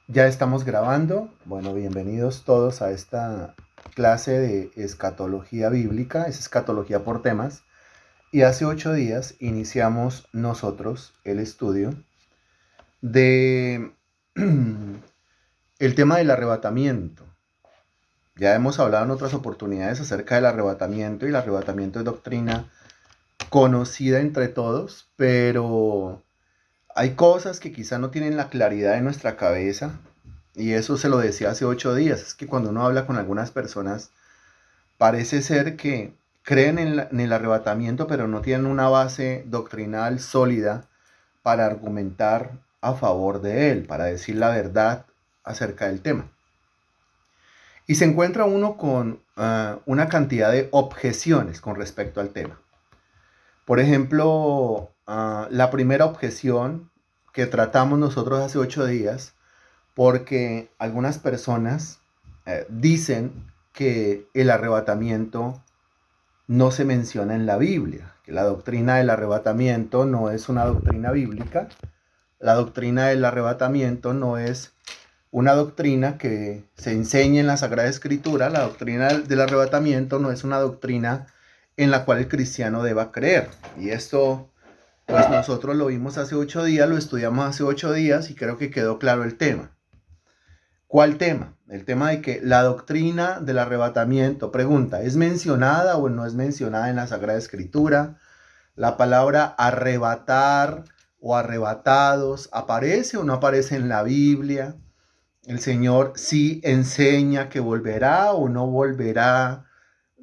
Ya estamos grabando. Bueno, bienvenidos todos a esta clase de escatología bíblica, es escatología por temas. Y hace 8 días iniciamos nosotros el estudio de el tema del arrebatamiento. Ya hemos hablado en otras oportunidades acerca del arrebatamiento y el arrebatamiento es doctrina conocida entre todos, pero hay cosas que quizá no tienen la claridad en nuestra cabeza. Y eso se lo decía hace 8 días. Es que cuando uno habla con algunas personas, parece ser que creen en el arrebatamiento, pero no tienen una base doctrinal sólida para argumentar a favor de él, para decir la verdad acerca del tema. Y se encuentra uno con una cantidad de objeciones con respecto al tema. Por ejemplo, la primera objeción que tratamos nosotros hace 8 días, porque algunas personas dicen que el arrebatamiento no se menciona en la Biblia, que la doctrina del arrebatamiento no es una doctrina bíblica, la doctrina del arrebatamiento no es una doctrina que se enseña en la Sagrada Escritura, la doctrina del arrebatamiento no es una doctrina en la cual el cristiano deba creer. Y esto, pues nosotros lo vimos hace 8 días, lo estudiamos hace 8 días y creo que quedó claro el tema. ¿Cuál tema? El tema de que la doctrina del arrebatamiento, pregunta, ¿es mencionada o no es mencionada en la Sagrada Escritura? ¿La palabra arrebatar o arrebatados aparece o no aparece en la Biblia? ¿El Señor sí enseña que volverá o no volverá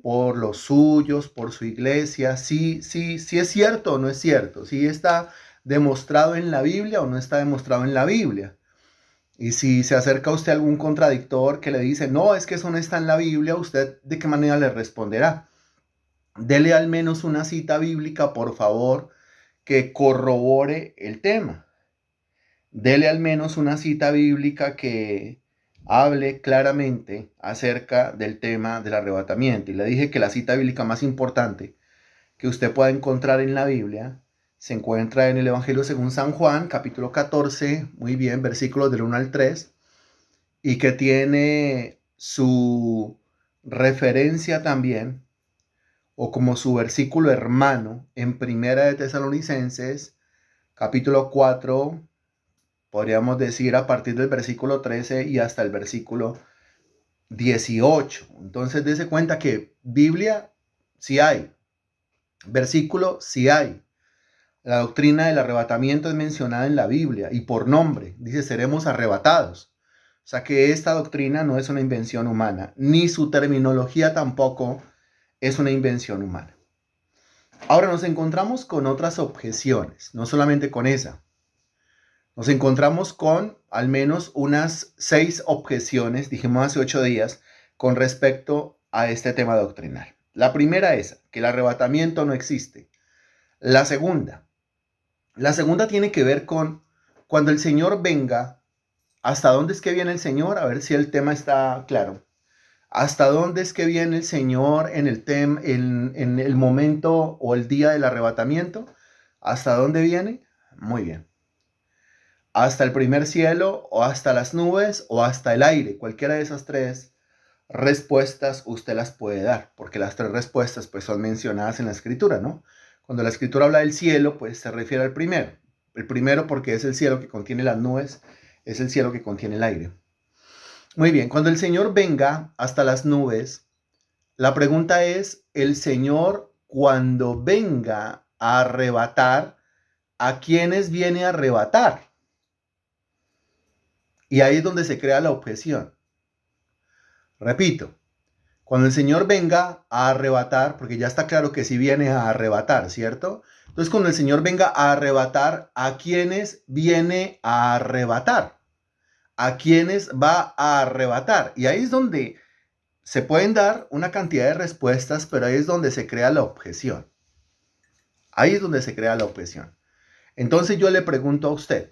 por los suyos, por su iglesia? Sí es cierto o no es cierto. ¿Sí está demostrado en la Biblia o no está demostrado en la Biblia? Y si se acerca a usted a algún contradictor que le dice, no, es que eso no está en la Biblia, ¿usted de qué manera le responderá? Dele al menos una cita bíblica, por favor, que corrobore el tema. Dele al menos una cita bíblica que hable claramente acerca del tema del arrebatamiento. Y le dije que la cita bíblica más importante que usted pueda encontrar en la Biblia se encuentra en el Evangelio según San Juan, capítulo 14, muy bien, versículos del 1 al 3, y que tiene su referencia también, o como su versículo hermano, en Primera de Tesalonicenses, capítulo 4, podríamos decir a partir del versículo 13 y hasta el versículo 18. Entonces, dése cuenta que Biblia sí hay, versículo sí hay. La doctrina del arrebatamiento es mencionada en la Biblia y por nombre. Dice, seremos arrebatados. O sea que esta doctrina no es una invención humana, ni su terminología tampoco es una invención humana. Ahora nos encontramos con otras objeciones, no solamente con esa. Nos encontramos con al menos unas 6 objeciones, dijimos hace 8 días, con respecto a este tema doctrinal. La primera es que el arrebatamiento no existe. La segunda tiene que ver con cuando el Señor venga. ¿Hasta dónde es que viene el Señor? A ver si el tema está claro. ¿Hasta dónde es que viene el Señor en en el momento o el día del arrebatamiento? ¿Hasta dónde viene? Muy bien. ¿Hasta el primer cielo o hasta las nubes o hasta el aire? Cualquiera de esas tres respuestas usted las puede dar, porque las tres respuestas pues son mencionadas en la escritura, ¿no? Cuando la escritura habla del cielo, pues se refiere al primero. El primero porque es el cielo que contiene las nubes, es el cielo que contiene el aire. Muy bien, cuando el Señor venga hasta las nubes, la pregunta es, el Señor cuando venga a arrebatar, ¿a quiénes viene a arrebatar? Y ahí es donde se crea la objeción. Repito, cuando el Señor venga a arrebatar, porque ya está claro que sí viene a arrebatar, ¿cierto? Entonces, cuando el Señor venga a arrebatar, ¿a quiénes viene a arrebatar? ¿A quiénes va a arrebatar? Y ahí es donde se pueden dar una cantidad de respuestas, pero ahí es donde se crea la objeción. Ahí es donde se crea la objeción. Entonces yo le pregunto a usted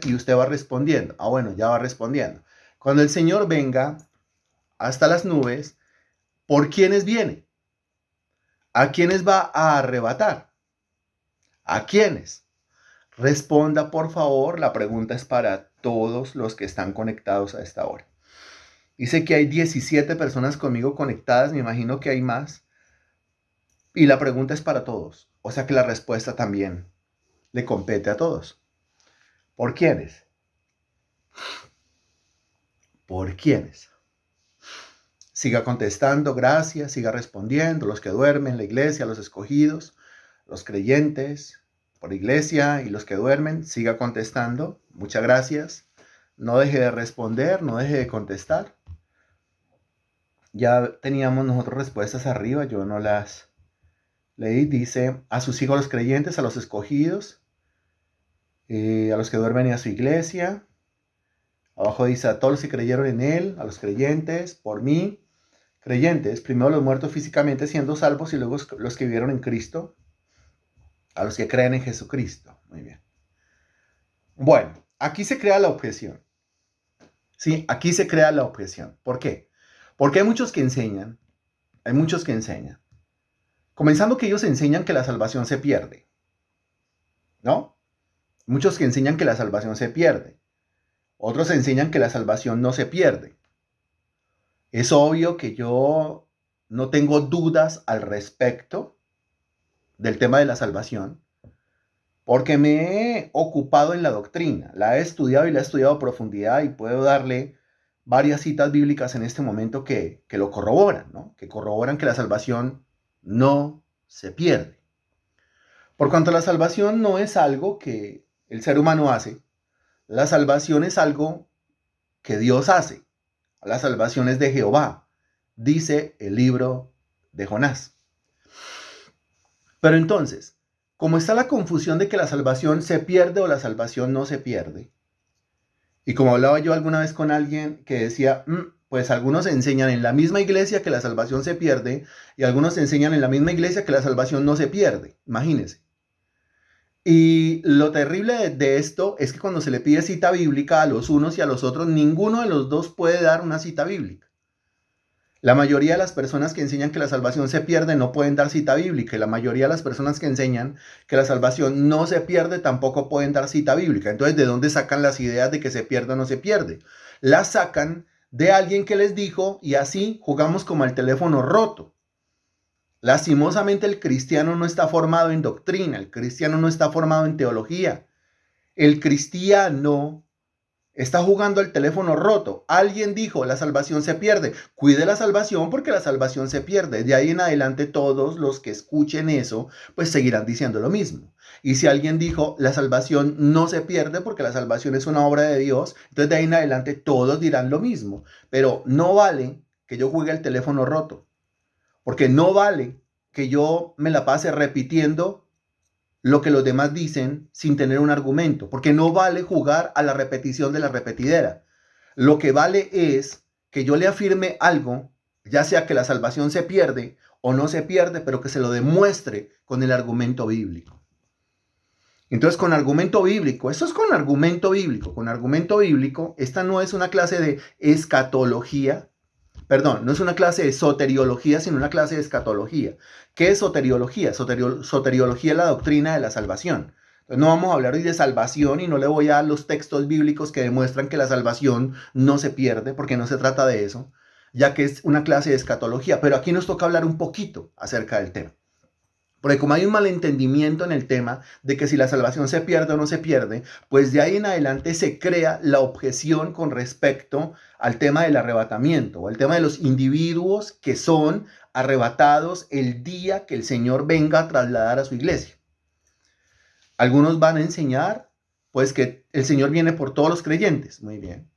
y usted va respondiendo. Ah, bueno, ya va respondiendo. Cuando el Señor venga hasta las nubes, ¿por quiénes viene? ¿A quiénes va a arrebatar? ¿A quiénes? Responda, por favor. La pregunta es para todos los que están conectados a esta hora. Dice que hay 17 personas conmigo conectadas, me imagino que hay más. Y la pregunta es para todos. O sea que la respuesta también le compete a todos. ¿Por quiénes? ¿Por quiénes? Siga contestando, gracias, siga respondiendo, los que duermen, la iglesia, los escogidos, los creyentes por iglesia y los que duermen, siga contestando, muchas gracias. No deje de responder, no deje de contestar. Ya teníamos nosotros respuestas arriba, yo no las leí. Dice, a sus hijos los creyentes, a los escogidos, a los que duermen y a su iglesia. Abajo dice, a todos los que creyeron en él, a los creyentes, por mí. Creyentes, primero los muertos físicamente siendo salvos y luego los que vivieron en Cristo, a los que creen en Jesucristo. Muy bien. Bueno, aquí se crea la objeción. Sí, aquí se crea la objeción. ¿Por qué? Porque hay muchos que enseñan, comenzando que ellos enseñan que la salvación se pierde, ¿no? Muchos que enseñan que la salvación se pierde. Otros enseñan que la salvación no se pierde. Es obvio que yo no tengo dudas al respecto del tema de la salvación, porque me he ocupado en la doctrina, la he estudiado y la he estudiado a profundidad y puedo darle varias citas bíblicas en este momento que lo corroboran, ¿no? Que corroboran que la salvación no se pierde. Por cuanto la salvación no es algo que el ser humano hace, la salvación es algo que Dios hace. La salvación es de Jehová, dice el libro de Jonás. Pero entonces, como está la confusión de que la salvación se pierde o la salvación no se pierde, y como hablaba yo alguna vez con alguien que decía, pues algunos enseñan en la misma iglesia que la salvación se pierde, y algunos enseñan en la misma iglesia que la salvación no se pierde, imagínense. Y lo terrible de esto es que cuando se le pide cita bíblica a los unos y a los otros, ninguno de los dos puede dar una cita bíblica. La mayoría de las personas que enseñan que la salvación se pierde no pueden dar cita bíblica, y la mayoría de las personas que enseñan que la salvación no se pierde tampoco pueden dar cita bíblica. Entonces, ¿de dónde sacan las ideas de que se pierde o no se pierde? Las sacan de alguien que les dijo, y así jugamos como el teléfono roto. Lastimosamente el cristiano no está formado en doctrina, el cristiano no está formado en teología. El cristiano está jugando el teléfono roto. Alguien dijo, la salvación se pierde. Cuide la salvación porque la salvación se pierde. De ahí en adelante todos los que escuchen eso, pues seguirán diciendo lo mismo. Y si alguien dijo, la salvación no se pierde porque la salvación es una obra de Dios, entonces de ahí en adelante todos dirán lo mismo. Pero no vale que yo juegue el teléfono roto. Porque no vale que yo me la pase repitiendo lo que los demás dicen sin tener un argumento, porque no vale jugar a la repetición de la repetidera. Lo que vale es que yo le afirme algo, ya sea que la salvación se pierde o no se pierde, pero que se lo demuestre con el argumento bíblico. Entonces, con argumento bíblico, eso es con argumento bíblico, esta no es una clase de escatología, perdón, no es una clase de soteriología, sino una clase de escatología. ¿Qué es soteriología? Soteriología es la doctrina de la salvación. Entonces, no vamos a hablar hoy de salvación y no le voy a dar los textos bíblicos que demuestran que la salvación no se pierde, porque no se trata de eso, ya que es una clase de escatología. Pero aquí nos toca hablar un poquito acerca del tema. Porque como hay un malentendimiento en el tema de que si la salvación se pierde o no se pierde, pues de ahí en adelante se crea la objeción con respecto al tema del arrebatamiento o al tema de los individuos que son arrebatados el día que el Señor venga a trasladar a su iglesia. Algunos van a enseñar pues que el Señor viene por todos los creyentes, muy bien.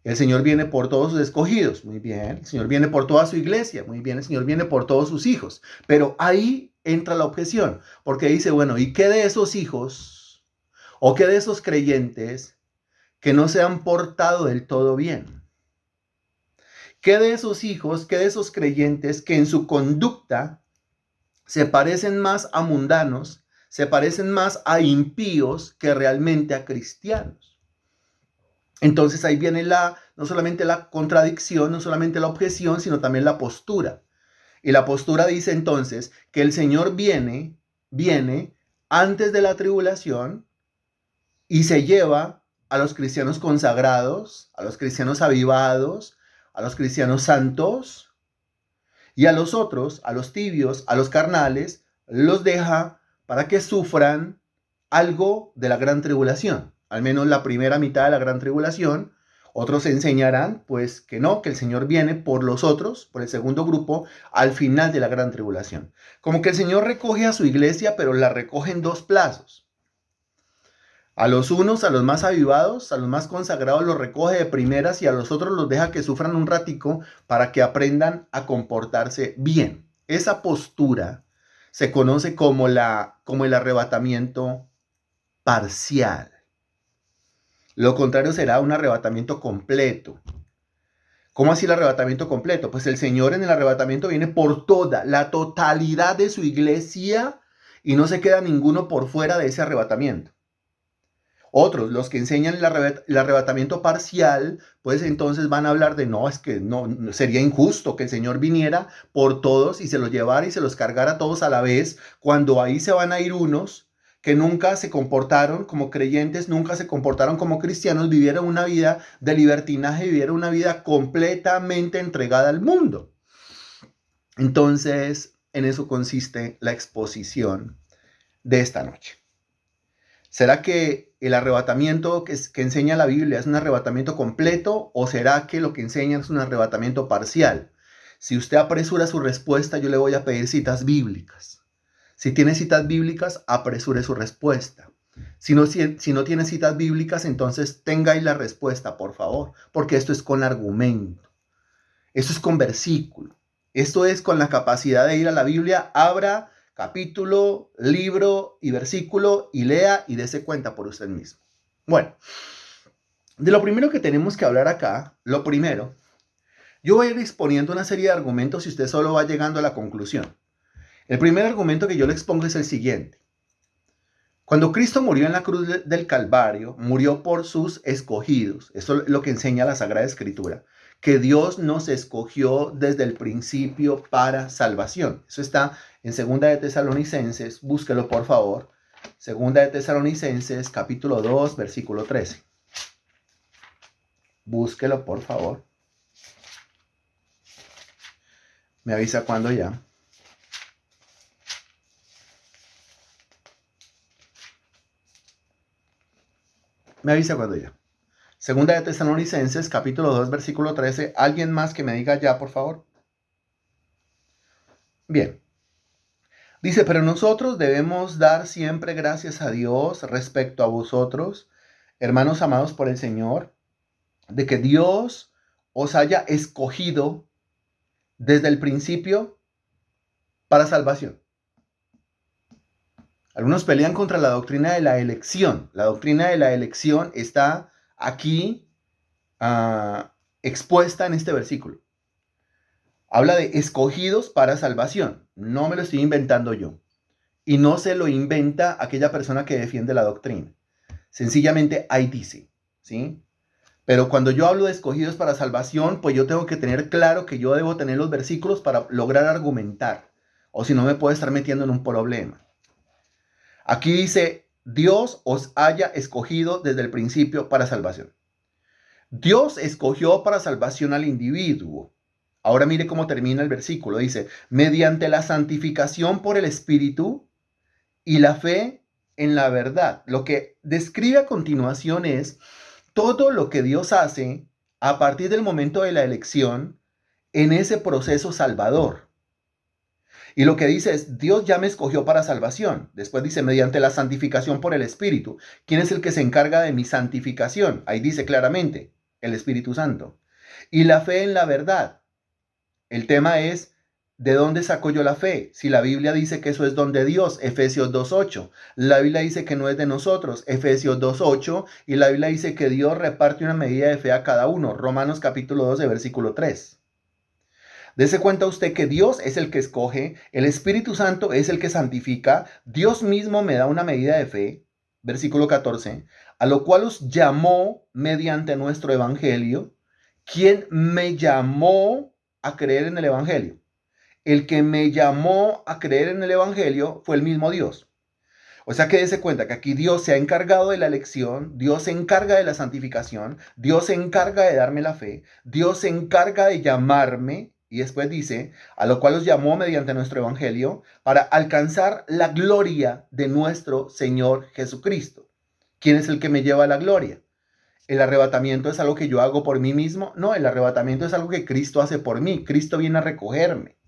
El Señor viene por todos sus escogidos, muy bien. El Señor viene por toda su iglesia, muy bien. El Señor viene por todos sus hijos. Pero ahí entra la objeción, porque dice, bueno, ¿y qué de esos hijos o qué de esos creyentes que no se han portado del todo bien? ¿Qué de esos hijos, qué de esos creyentes que en su conducta se parecen más a mundanos, se parecen más a impíos que realmente a cristianos? Entonces ahí viene no solamente la contradicción, no solamente la objeción, sino también la postura. Y la postura dice entonces que el Señor viene antes de la tribulación y se lleva a los cristianos consagrados, a los cristianos avivados, a los cristianos santos, y a los otros, a los tibios, a los carnales, los deja para que sufran algo de la gran tribulación, al menos la primera mitad de la gran tribulación. Otros enseñarán, pues, que no, que el Señor viene por los otros, por el segundo grupo, al final de la gran tribulación. Como que el Señor recoge a su iglesia, pero la recoge en dos plazos. A los unos, a los más avivados, a los más consagrados, los recoge de primeras y a los otros los deja que sufran un ratico para que aprendan a comportarse bien. Esa postura se conoce como el arrebatamiento parcial. Lo contrario será un arrebatamiento completo. ¿Cómo así el arrebatamiento completo? Pues el Señor en el arrebatamiento viene por toda la totalidad de su iglesia y no se queda ninguno por fuera de ese arrebatamiento. Otros, los que enseñan el arrebatamiento parcial, pues entonces van a hablar de no, es que no, sería injusto que el Señor viniera por todos y se los llevara y se los cargara a todos a la vez, cuando ahí se van a ir unos que nunca se comportaron como creyentes, nunca se comportaron como cristianos, vivieron una vida de libertinaje, vivieron una vida completamente entregada al mundo. Entonces, en eso consiste la exposición de esta noche. ¿Será que el arrebatamiento que enseña la Biblia es un arrebatamiento completo o será que lo que enseña es un arrebatamiento parcial? Si usted apresura su respuesta, yo le voy a pedir citas bíblicas. Si tiene citas bíblicas, apresure su respuesta. Si no tiene citas bíblicas, entonces tenga ahí la respuesta, por favor, porque esto es con argumento. Esto es con versículo. Esto es con la capacidad de ir a la Biblia, abra capítulo, libro y versículo y lea y dése cuenta por usted mismo. Bueno, de lo primero que tenemos que hablar acá, yo voy a ir exponiendo una serie de argumentos y usted solo va llegando a la conclusión. El primer argumento que yo le expongo es el siguiente. Cuando Cristo murió en la cruz del Calvario, murió por sus escogidos. Eso es lo que enseña la Sagrada Escritura. Que Dios nos escogió desde el principio para salvación. Eso está en 2 de Tesalonicenses, búsquelo por favor. 2 de Tesalonicenses, capítulo 2, versículo 13. Búsquelo por favor. Me avisa cuando ya. Me avisa cuando ya. 2 de Tesalonicenses, capítulo 2, versículo 13. ¿Alguien más que me diga ya, por favor? Bien. Dice, pero nosotros debemos dar siempre gracias a Dios respecto a vosotros, hermanos amados por el Señor, de que Dios os haya escogido desde el principio para salvación. Algunos pelean contra la doctrina de la elección. La doctrina de la elección está aquí expuesta en este versículo. Habla de escogidos para salvación. No me lo estoy inventando yo. Y no se lo inventa aquella persona que defiende la doctrina. Sencillamente ahí dice, ¿sí? Pero cuando yo hablo de escogidos para salvación, pues yo tengo que tener claro que yo debo tener los versículos para lograr argumentar. O si no me puedo estar metiendo en un problema. Aquí dice, Dios os haya escogido desde el principio para salvación. Dios escogió para salvación al individuo. Ahora mire cómo termina el versículo. Dice, mediante la santificación por el Espíritu y la fe en la verdad. Lo que describe a continuación es todo lo que Dios hace a partir del momento de la elección en ese proceso salvador. Y lo que dice es, Dios ya me escogió para salvación. Después dice, mediante la santificación por el Espíritu. ¿Quién es el que se encarga de mi santificación? Ahí dice claramente, el Espíritu Santo. Y la fe en la verdad. El tema es, ¿de dónde saco yo la fe? Si la Biblia dice que eso es don de Dios, Efesios 2.8. La Biblia dice que no es de nosotros, Efesios 2.8. Y la Biblia dice que Dios reparte una medida de fe a cada uno, Romanos capítulo 12, versículo 3. Dese cuenta usted que Dios es el que escoge, el Espíritu Santo es el que santifica, Dios mismo me da una medida de fe, versículo 14, a lo cual os llamó mediante nuestro evangelio. ¿Quién me llamó a creer en el evangelio? El que me llamó a creer en el evangelio fue el mismo Dios. O sea que dése cuenta que aquí Dios se ha encargado de la elección, Dios se encarga de la santificación, Dios se encarga de darme la fe, Dios se encarga de llamarme, y después dice, a lo cual os llamó mediante nuestro evangelio, para alcanzar la gloria de nuestro Señor Jesucristo. ¿Quién es el que me lleva a la gloria? ¿El arrebatamiento es algo que yo hago por mí mismo? No, el arrebatamiento es algo que Cristo hace por mí. Cristo viene a recogerme.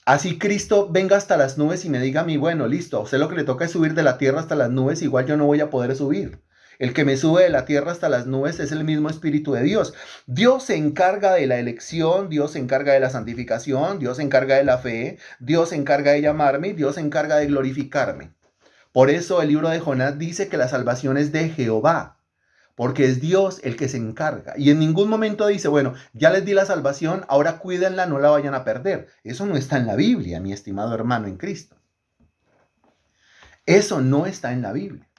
Así Cristo venga hasta las nubes y me diga a mí, bueno, listo, a usted lo que le toca es subir de la tierra hasta las nubes, igual yo no voy a poder subir. El que me sube de la tierra hasta las nubes es el mismo Espíritu de Dios. Dios se encarga de la elección, Dios se encarga de la santificación, Dios se encarga de la fe, Dios se encarga de llamarme, Dios se encarga de glorificarme. Por eso el libro de Jonás dice que la salvación es de Jehová, porque es Dios el que se encarga. Y en ningún momento dice, bueno, ya les di la salvación, ahora cuídenla, no la vayan a perder. Eso no está en la Biblia, mi estimado hermano en Cristo. Eso no está en la Biblia.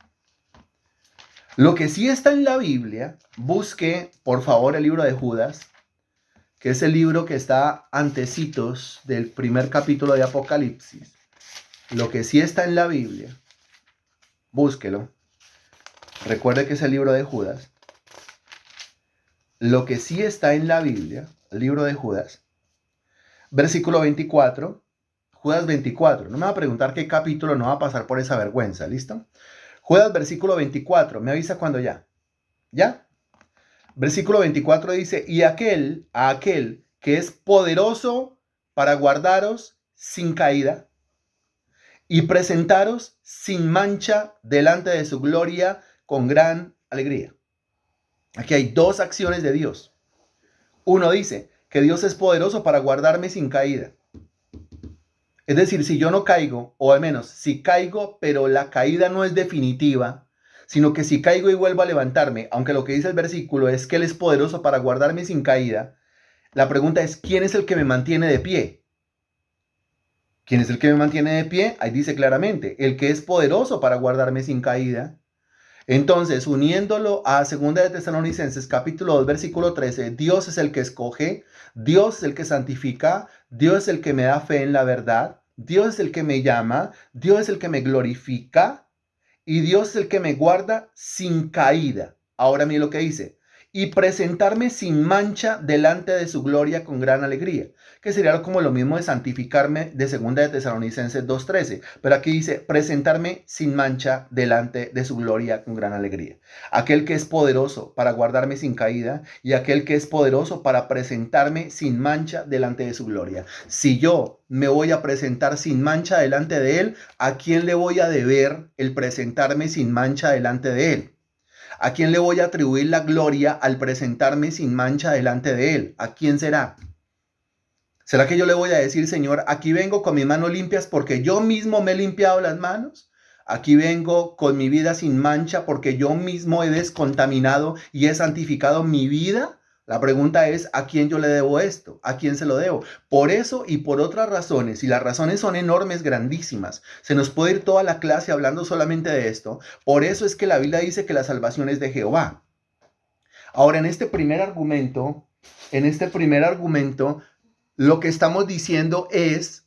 Lo que sí está en la Biblia, busque por favor el libro de Judas, que es el libro que está antecitos del primer capítulo de Apocalipsis. Lo que sí está en la Biblia, búsquelo. Recuerde que es el libro de Judas. Lo que sí está en la Biblia, el libro de Judas, versículo 24, Judas 24. No me va a preguntar qué capítulo, no va a pasar por esa vergüenza, ¿listo? Judas versículo 24, me avisa cuando ya. ¿Ya? Versículo 24 dice, y a aquel que es poderoso para guardaros sin caída y presentaros sin mancha delante de su gloria con gran alegría. Aquí hay dos acciones de Dios. Uno dice que Dios es poderoso para guardarme sin caída. Es decir, si yo no caigo, o al menos si caigo, pero la caída no es definitiva, sino que si caigo y vuelvo a levantarme, aunque lo que dice el versículo es que Él es poderoso para guardarme sin caída, la pregunta es, ¿quién es el que me mantiene de pie? ¿Quién es el que me mantiene de pie? Ahí dice claramente, el que es poderoso para guardarme sin caída. Entonces, uniéndolo a 2 de Tesalonicenses capítulo 2, versículo 13, Dios es el que escoge, Dios es el que santifica, Dios es el que me da fe en la verdad, Dios es el que me llama, Dios es el que me glorifica y Dios es el que me guarda sin caída. Ahora mire lo que dice, y presentarme sin mancha delante de su gloria con gran alegría, que sería como lo mismo de santificarme de 2 de Tesalonicenses 2:13, pero aquí dice presentarme sin mancha delante de su gloria con gran alegría. Aquel que es poderoso para guardarme sin caída y aquel que es poderoso para presentarme sin mancha delante de su gloria. Si yo me voy a presentar sin mancha delante de él, ¿a quién le voy a deber el presentarme sin mancha delante de él? ¿A quién le voy a atribuir la gloria al presentarme sin mancha delante de él? ¿A quién será? ¿Será que yo le voy a decir, Señor, aquí vengo con mis manos limpias porque yo mismo me he limpiado las manos? Aquí vengo con mi vida sin mancha porque yo mismo he descontaminado y he santificado mi vida. La pregunta es, ¿a quién yo le debo esto? ¿A quién se lo debo? Por eso y por otras razones, y las razones son enormes, grandísimas, se nos puede ir toda la clase hablando solamente de esto. Por eso es que la Biblia dice que la salvación es de Jehová. Ahora, en este primer argumento, lo que estamos diciendo es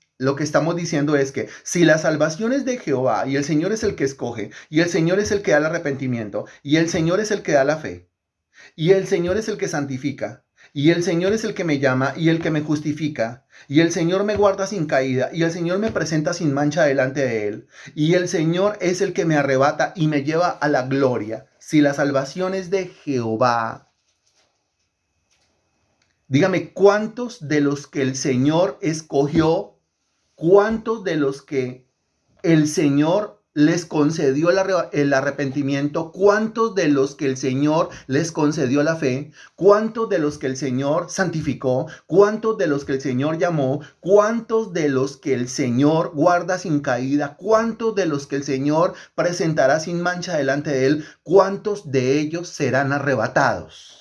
que si la salvación es de Jehová y el Señor es el que escoge y el Señor es el que da el arrepentimiento y el Señor es el que da la fe y el Señor es el que santifica y el Señor es el que me llama y el que me justifica y el Señor me guarda sin caída y el Señor me presenta sin mancha delante de él y el Señor es el que me arrebata y me lleva a la gloria, si la salvación es de Jehová, dígame, ¿cuántos de los que el Señor escogió, cuántos de los que el Señor les concedió el arrepentimiento, cuántos de los que el Señor les concedió la fe, cuántos de los que el Señor santificó, cuántos de los que el Señor llamó, cuántos de los que el Señor guarda sin caída, cuántos de los que el Señor presentará sin mancha delante de él, cuántos de ellos serán arrebatados?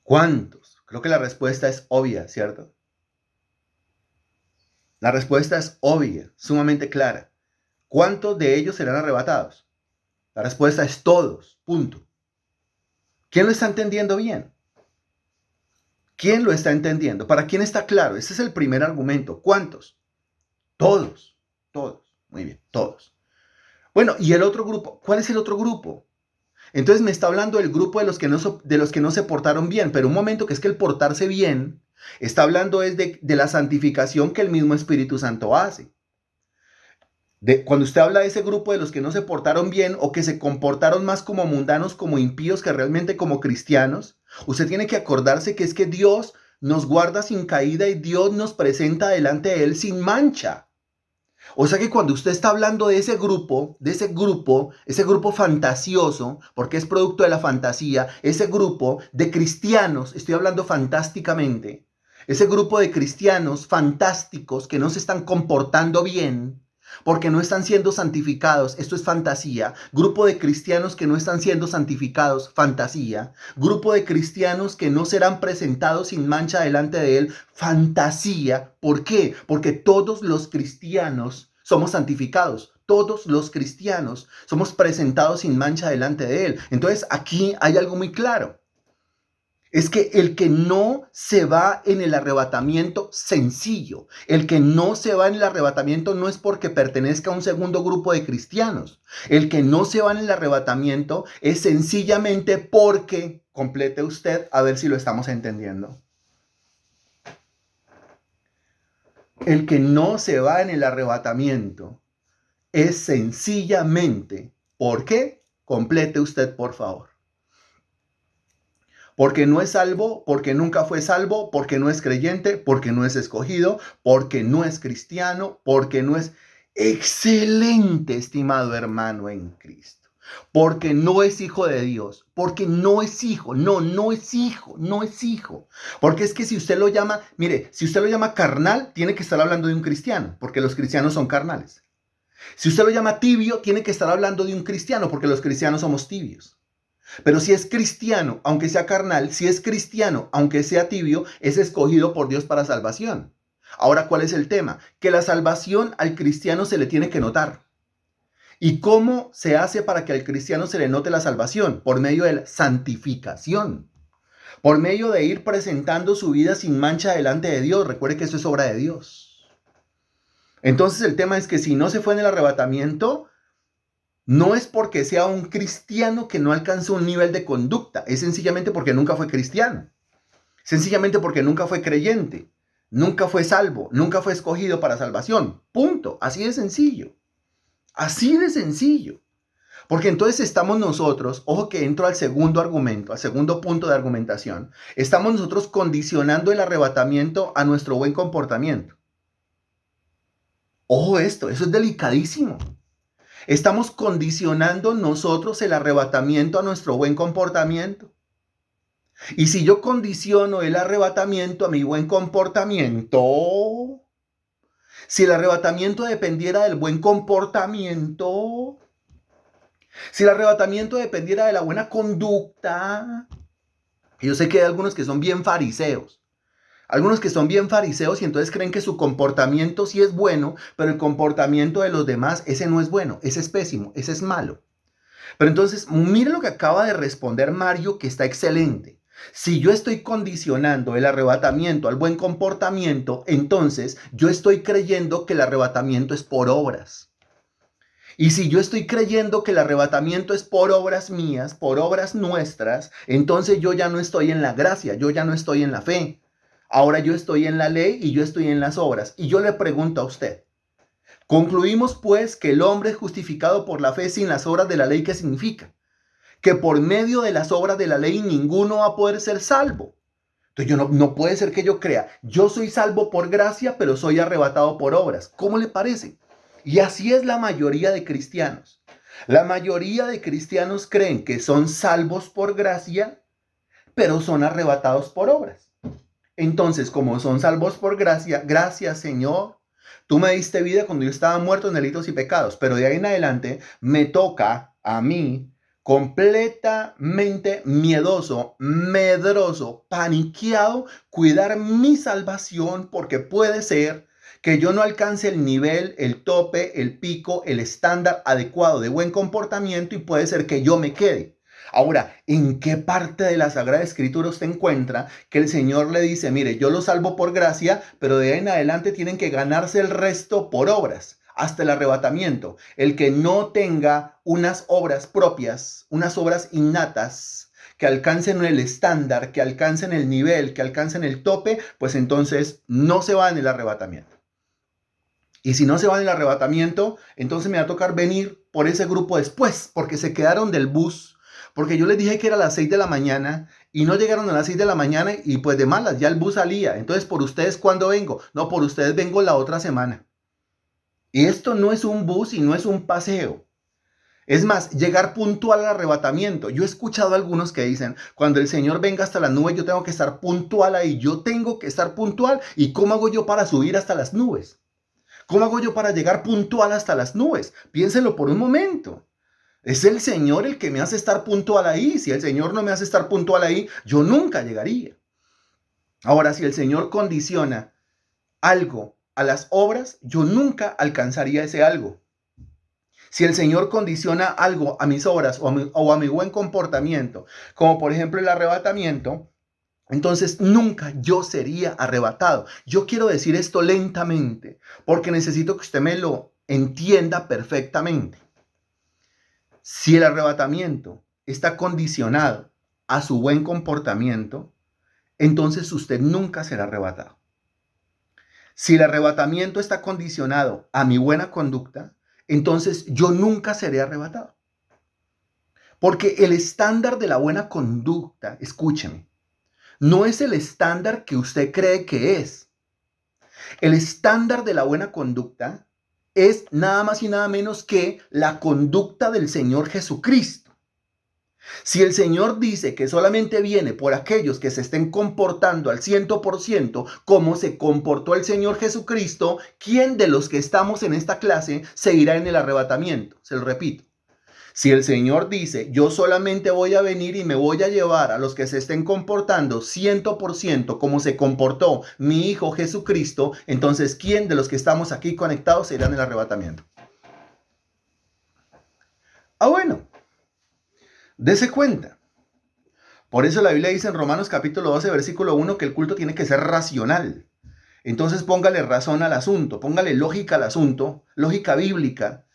¿Cuántos? Creo que la respuesta es obvia, ¿cierto? La respuesta es obvia, sumamente clara. ¿Cuántos de ellos serán arrebatados? La respuesta es todos, punto. ¿Quién lo está entendiendo bien? ¿Quién lo está entendiendo? ¿Para quién está claro? Ese es el primer argumento. ¿Cuántos? Todos. Todos. Muy bien, todos. Bueno, ¿y el otro grupo? ¿Cuál es el otro grupo? Entonces me está hablando del grupo de los que no se portaron bien, pero un momento, que es que el portarse bien está hablando es de la santificación que el mismo Espíritu Santo hace. Cuando usted habla de ese grupo de los que no se portaron bien o que se comportaron más como mundanos, como impíos, que realmente como cristianos, usted tiene que acordarse que es que Dios nos guarda sin caída y Dios nos presenta delante de Él sin mancha. O sea que cuando usted está hablando de ese grupo fantasioso, porque es producto de la fantasía, ese grupo de cristianos, estoy hablando fantásticamente, ese grupo de cristianos fantásticos que no se están comportando bien, porque no están siendo santificados, esto es fantasía. Grupo de cristianos que no están siendo santificados, fantasía. Grupo de cristianos que no serán presentados sin mancha delante de Él, fantasía. ¿Por qué? Porque todos los cristianos somos santificados. Todos los cristianos somos presentados sin mancha delante de Él. Entonces aquí hay algo muy claro. Es que el que no se va en el arrebatamiento sencillo, el que no se va en el arrebatamiento no es porque pertenezca a un segundo grupo de cristianos. El que no se va en el arrebatamiento es sencillamente porque, complete usted, a ver si lo estamos entendiendo. El que no se va en el arrebatamiento es sencillamente, ¿por qué? Complete usted, por favor. Porque no es salvo, porque nunca fue salvo, porque no es creyente, porque no es escogido, porque no es cristiano, porque no es excelente, estimado hermano en Cristo. Porque no es hijo de Dios, porque no es hijo, no es hijo, no es hijo. Porque es que si usted lo llama, mire, si usted lo llama carnal, tiene que estar hablando de un cristiano, porque los cristianos son carnales. Si usted lo llama tibio, tiene que estar hablando de un cristiano, porque los cristianos somos tibios. Pero si es cristiano, aunque sea carnal, si es cristiano, aunque sea tibio, es escogido por Dios para salvación. Ahora, ¿cuál es el tema? Que la salvación al cristiano se le tiene que notar. ¿Y cómo se hace para que al cristiano se le note la salvación? Por medio de la santificación. Por medio de ir presentando su vida sin mancha delante de Dios. Recuerde que eso es obra de Dios. Entonces el tema es que si no se fue en el arrebatamiento, no es porque sea un cristiano que no alcanzó un nivel de conducta, es sencillamente porque nunca fue cristiano, sencillamente porque nunca fue creyente, nunca fue salvo, nunca fue escogido para salvación. Punto. Así de sencillo. Así de sencillo. Porque entonces estamos nosotros, ojo que entro al segundo argumento, al segundo punto de argumentación, estamos nosotros condicionando el arrebatamiento a nuestro buen comportamiento. Ojo esto, eso es delicadísimo. Estamos condicionando nosotros el arrebatamiento a nuestro buen comportamiento. Y si yo condiciono el arrebatamiento a mi buen comportamiento, si el arrebatamiento dependiera del buen comportamiento, si el arrebatamiento dependiera de la buena conducta, yo sé que hay algunos que son bien fariseos. Algunos que son bien fariseos y entonces creen que su comportamiento sí es bueno, pero el comportamiento de los demás, ese no es bueno, ese es pésimo, ese es malo. Pero entonces, mire lo que acaba de responder Mario, que está excelente. Si yo estoy condicionando el arrebatamiento al buen comportamiento, entonces yo estoy creyendo que el arrebatamiento es por obras. Y si yo estoy creyendo que el arrebatamiento es por obras mías, por obras nuestras, entonces yo ya no estoy en la gracia, yo ya no estoy en la fe. Ahora yo estoy en la ley y yo estoy en las obras. Y yo le pregunto a usted, concluimos pues que el hombre es justificado por la fe sin las obras de la ley. ¿Qué significa? Que por medio de las obras de la ley ninguno va a poder ser salvo. Entonces no puede ser que yo crea, yo soy salvo por gracia, pero soy arrebatado por obras. ¿Cómo le parece? Y así es la mayoría de cristianos. La mayoría de cristianos creen que son salvos por gracia, pero son arrebatados por obras. Entonces, como son salvos por gracia, gracias Señor, tú me diste vida cuando yo estaba muerto en delitos y pecados, pero de ahí en adelante me toca a mí completamente miedoso, medroso, paniqueado, cuidar mi salvación porque puede ser que yo no alcance el nivel, el tope, el pico, el estándar adecuado de buen comportamiento y puede ser que yo me quede. Ahora, ¿en qué parte de la Sagrada Escritura usted encuentra que el Señor le dice, mire, yo los salvo por gracia, pero de ahí en adelante tienen que ganarse el resto por obras, hasta el arrebatamiento? El que no tenga unas obras propias, unas obras innatas, que alcancen el estándar, que alcancen el nivel, que alcancen el tope, pues entonces no se va en el arrebatamiento. Y si no se va en el arrebatamiento, entonces me va a tocar venir por ese grupo después, porque se quedaron del bus, porque yo les dije que era a las 6 de la mañana y no llegaron a las 6 de la mañana y pues de malas, ya el bus salía. Entonces, ¿por ustedes cuándo vengo? No, por ustedes vengo la otra semana. Y esto no es un bus y no es un paseo. Es más, llegar puntual al arrebatamiento. Yo he escuchado a algunos que dicen, cuando el Señor venga hasta las nubes, yo tengo que estar puntual ahí. Yo tengo que estar puntual. ¿Y cómo hago yo para subir hasta las nubes? ¿Cómo hago yo para llegar puntual hasta las nubes? Piénselo por un momento. Es el Señor el que me hace estar puntual ahí. Si el Señor no me hace estar puntual ahí, yo nunca llegaría. Ahora, si el Señor condiciona algo a las obras, yo nunca alcanzaría ese algo. Si el Señor condiciona algo a mis obras o a mi buen comportamiento, como por ejemplo el arrebatamiento, entonces nunca yo sería arrebatado. Yo quiero decir esto lentamente porque necesito que usted me lo entienda perfectamente. Si el arrebatamiento está condicionado a su buen comportamiento, entonces usted nunca será arrebatado. Si el arrebatamiento está condicionado a mi buena conducta, entonces yo nunca seré arrebatado. Porque el estándar de la buena conducta, escúcheme, no es el estándar que usted cree que es. El estándar de la buena conducta es nada más y nada menos que la conducta del Señor Jesucristo. Si el Señor dice que solamente viene por aquellos que se estén comportando al 100% como se comportó el Señor Jesucristo, ¿quién de los que estamos en esta clase se irá en el arrebatamiento? Se lo repito. Si el Señor dice, yo solamente voy a venir y me voy a llevar a los que se estén comportando 100% como se comportó mi Hijo Jesucristo, entonces ¿quién de los que estamos aquí conectados se irá en el arrebatamiento? Bueno. Dese cuenta. Por eso la Biblia dice en Romanos capítulo 12, versículo 1, que el culto tiene que ser racional. Entonces póngale razón al asunto, póngale lógica al asunto, lógica bíblica,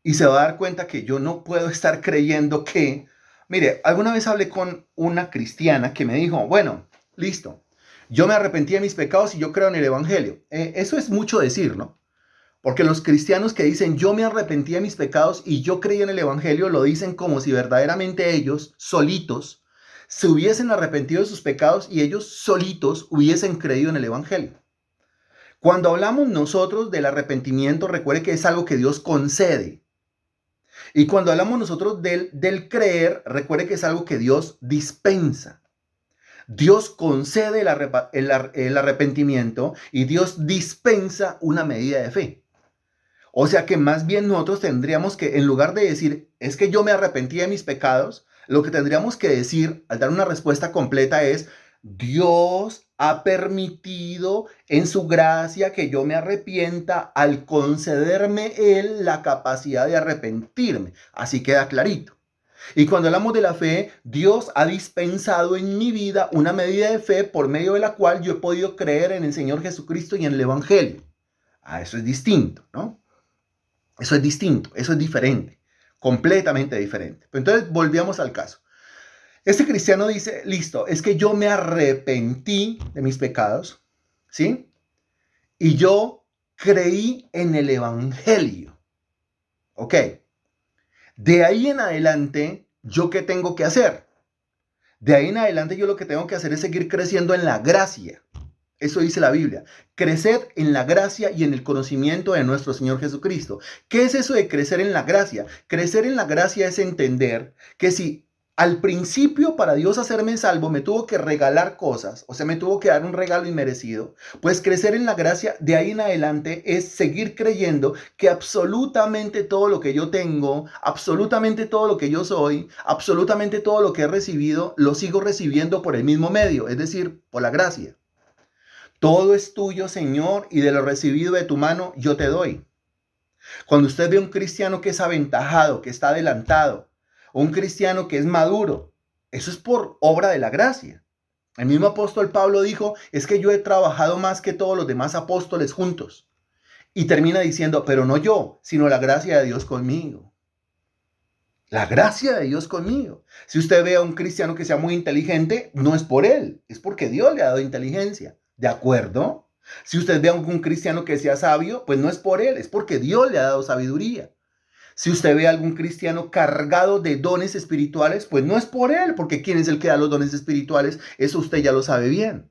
y se va a dar cuenta que yo no puedo estar creyendo que... Mire, alguna vez hablé con una cristiana que me dijo, bueno, listo, yo me arrepentí de mis pecados y yo creo en el Evangelio. Eso es mucho decir, ¿no? Porque los cristianos que dicen yo me arrepentí de mis pecados y yo creí en el Evangelio lo dicen como si verdaderamente ellos solitos se hubiesen arrepentido de sus pecados y ellos solitos hubiesen creído en el Evangelio. Cuando hablamos nosotros del arrepentimiento, recuerde que es algo que Dios concede. Y cuando hablamos nosotros del creer, recuerde que es algo que Dios dispensa. Dios concede el arrepentimiento y Dios dispensa una medida de fe. O sea que más bien nosotros tendríamos que, en lugar de decir, es que yo me arrepentí de mis pecados, lo que tendríamos que decir al dar una respuesta completa es, Dios ha permitido en su gracia que yo me arrepienta al concederme Él la capacidad de arrepentirme. Así queda clarito. Y cuando hablamos de la fe, Dios ha dispensado en mi vida una medida de fe por medio de la cual yo he podido creer en el Señor Jesucristo y en el Evangelio. Eso es distinto, ¿no? Eso es distinto, eso es diferente, completamente diferente. Pero entonces volvíamos al caso. Este cristiano dice, listo, es que yo me arrepentí de mis pecados, ¿sí? Y yo creí en el Evangelio. Ok. De ahí en adelante, ¿yo qué tengo que hacer? De ahí en adelante yo lo que tengo que hacer es seguir creciendo en la gracia. Eso dice la Biblia. Crecer en la gracia y en el conocimiento de nuestro Señor Jesucristo. ¿Qué es eso de crecer en la gracia? Crecer en la gracia es entender que si al principio para Dios hacerme salvo me tuvo que regalar cosas, o sea, me tuvo que dar un regalo inmerecido, pues crecer en la gracia de ahí en adelante es seguir creyendo que absolutamente todo lo que yo tengo, absolutamente todo lo que yo soy, absolutamente todo lo que he recibido, lo sigo recibiendo por el mismo medio, es decir, por la gracia. Todo es tuyo, Señor, y de lo recibido de tu mano yo te doy. Cuando usted ve a un cristiano que es aventajado, que está adelantado, un cristiano que es maduro, eso es por obra de la gracia. El mismo apóstol Pablo dijo, es que yo he trabajado más que todos los demás apóstoles juntos. Y termina diciendo, pero no yo, sino la gracia de Dios conmigo. La gracia de Dios conmigo. Si usted ve a un cristiano que sea muy inteligente, no es por él, es porque Dios le ha dado inteligencia. ¿De acuerdo? Si usted ve a un cristiano que sea sabio, pues no es por él, es porque Dios le ha dado sabiduría. Si usted ve a algún cristiano cargado de dones espirituales, pues no es por él, porque ¿quién es el que da los dones espirituales? Eso usted ya lo sabe bien.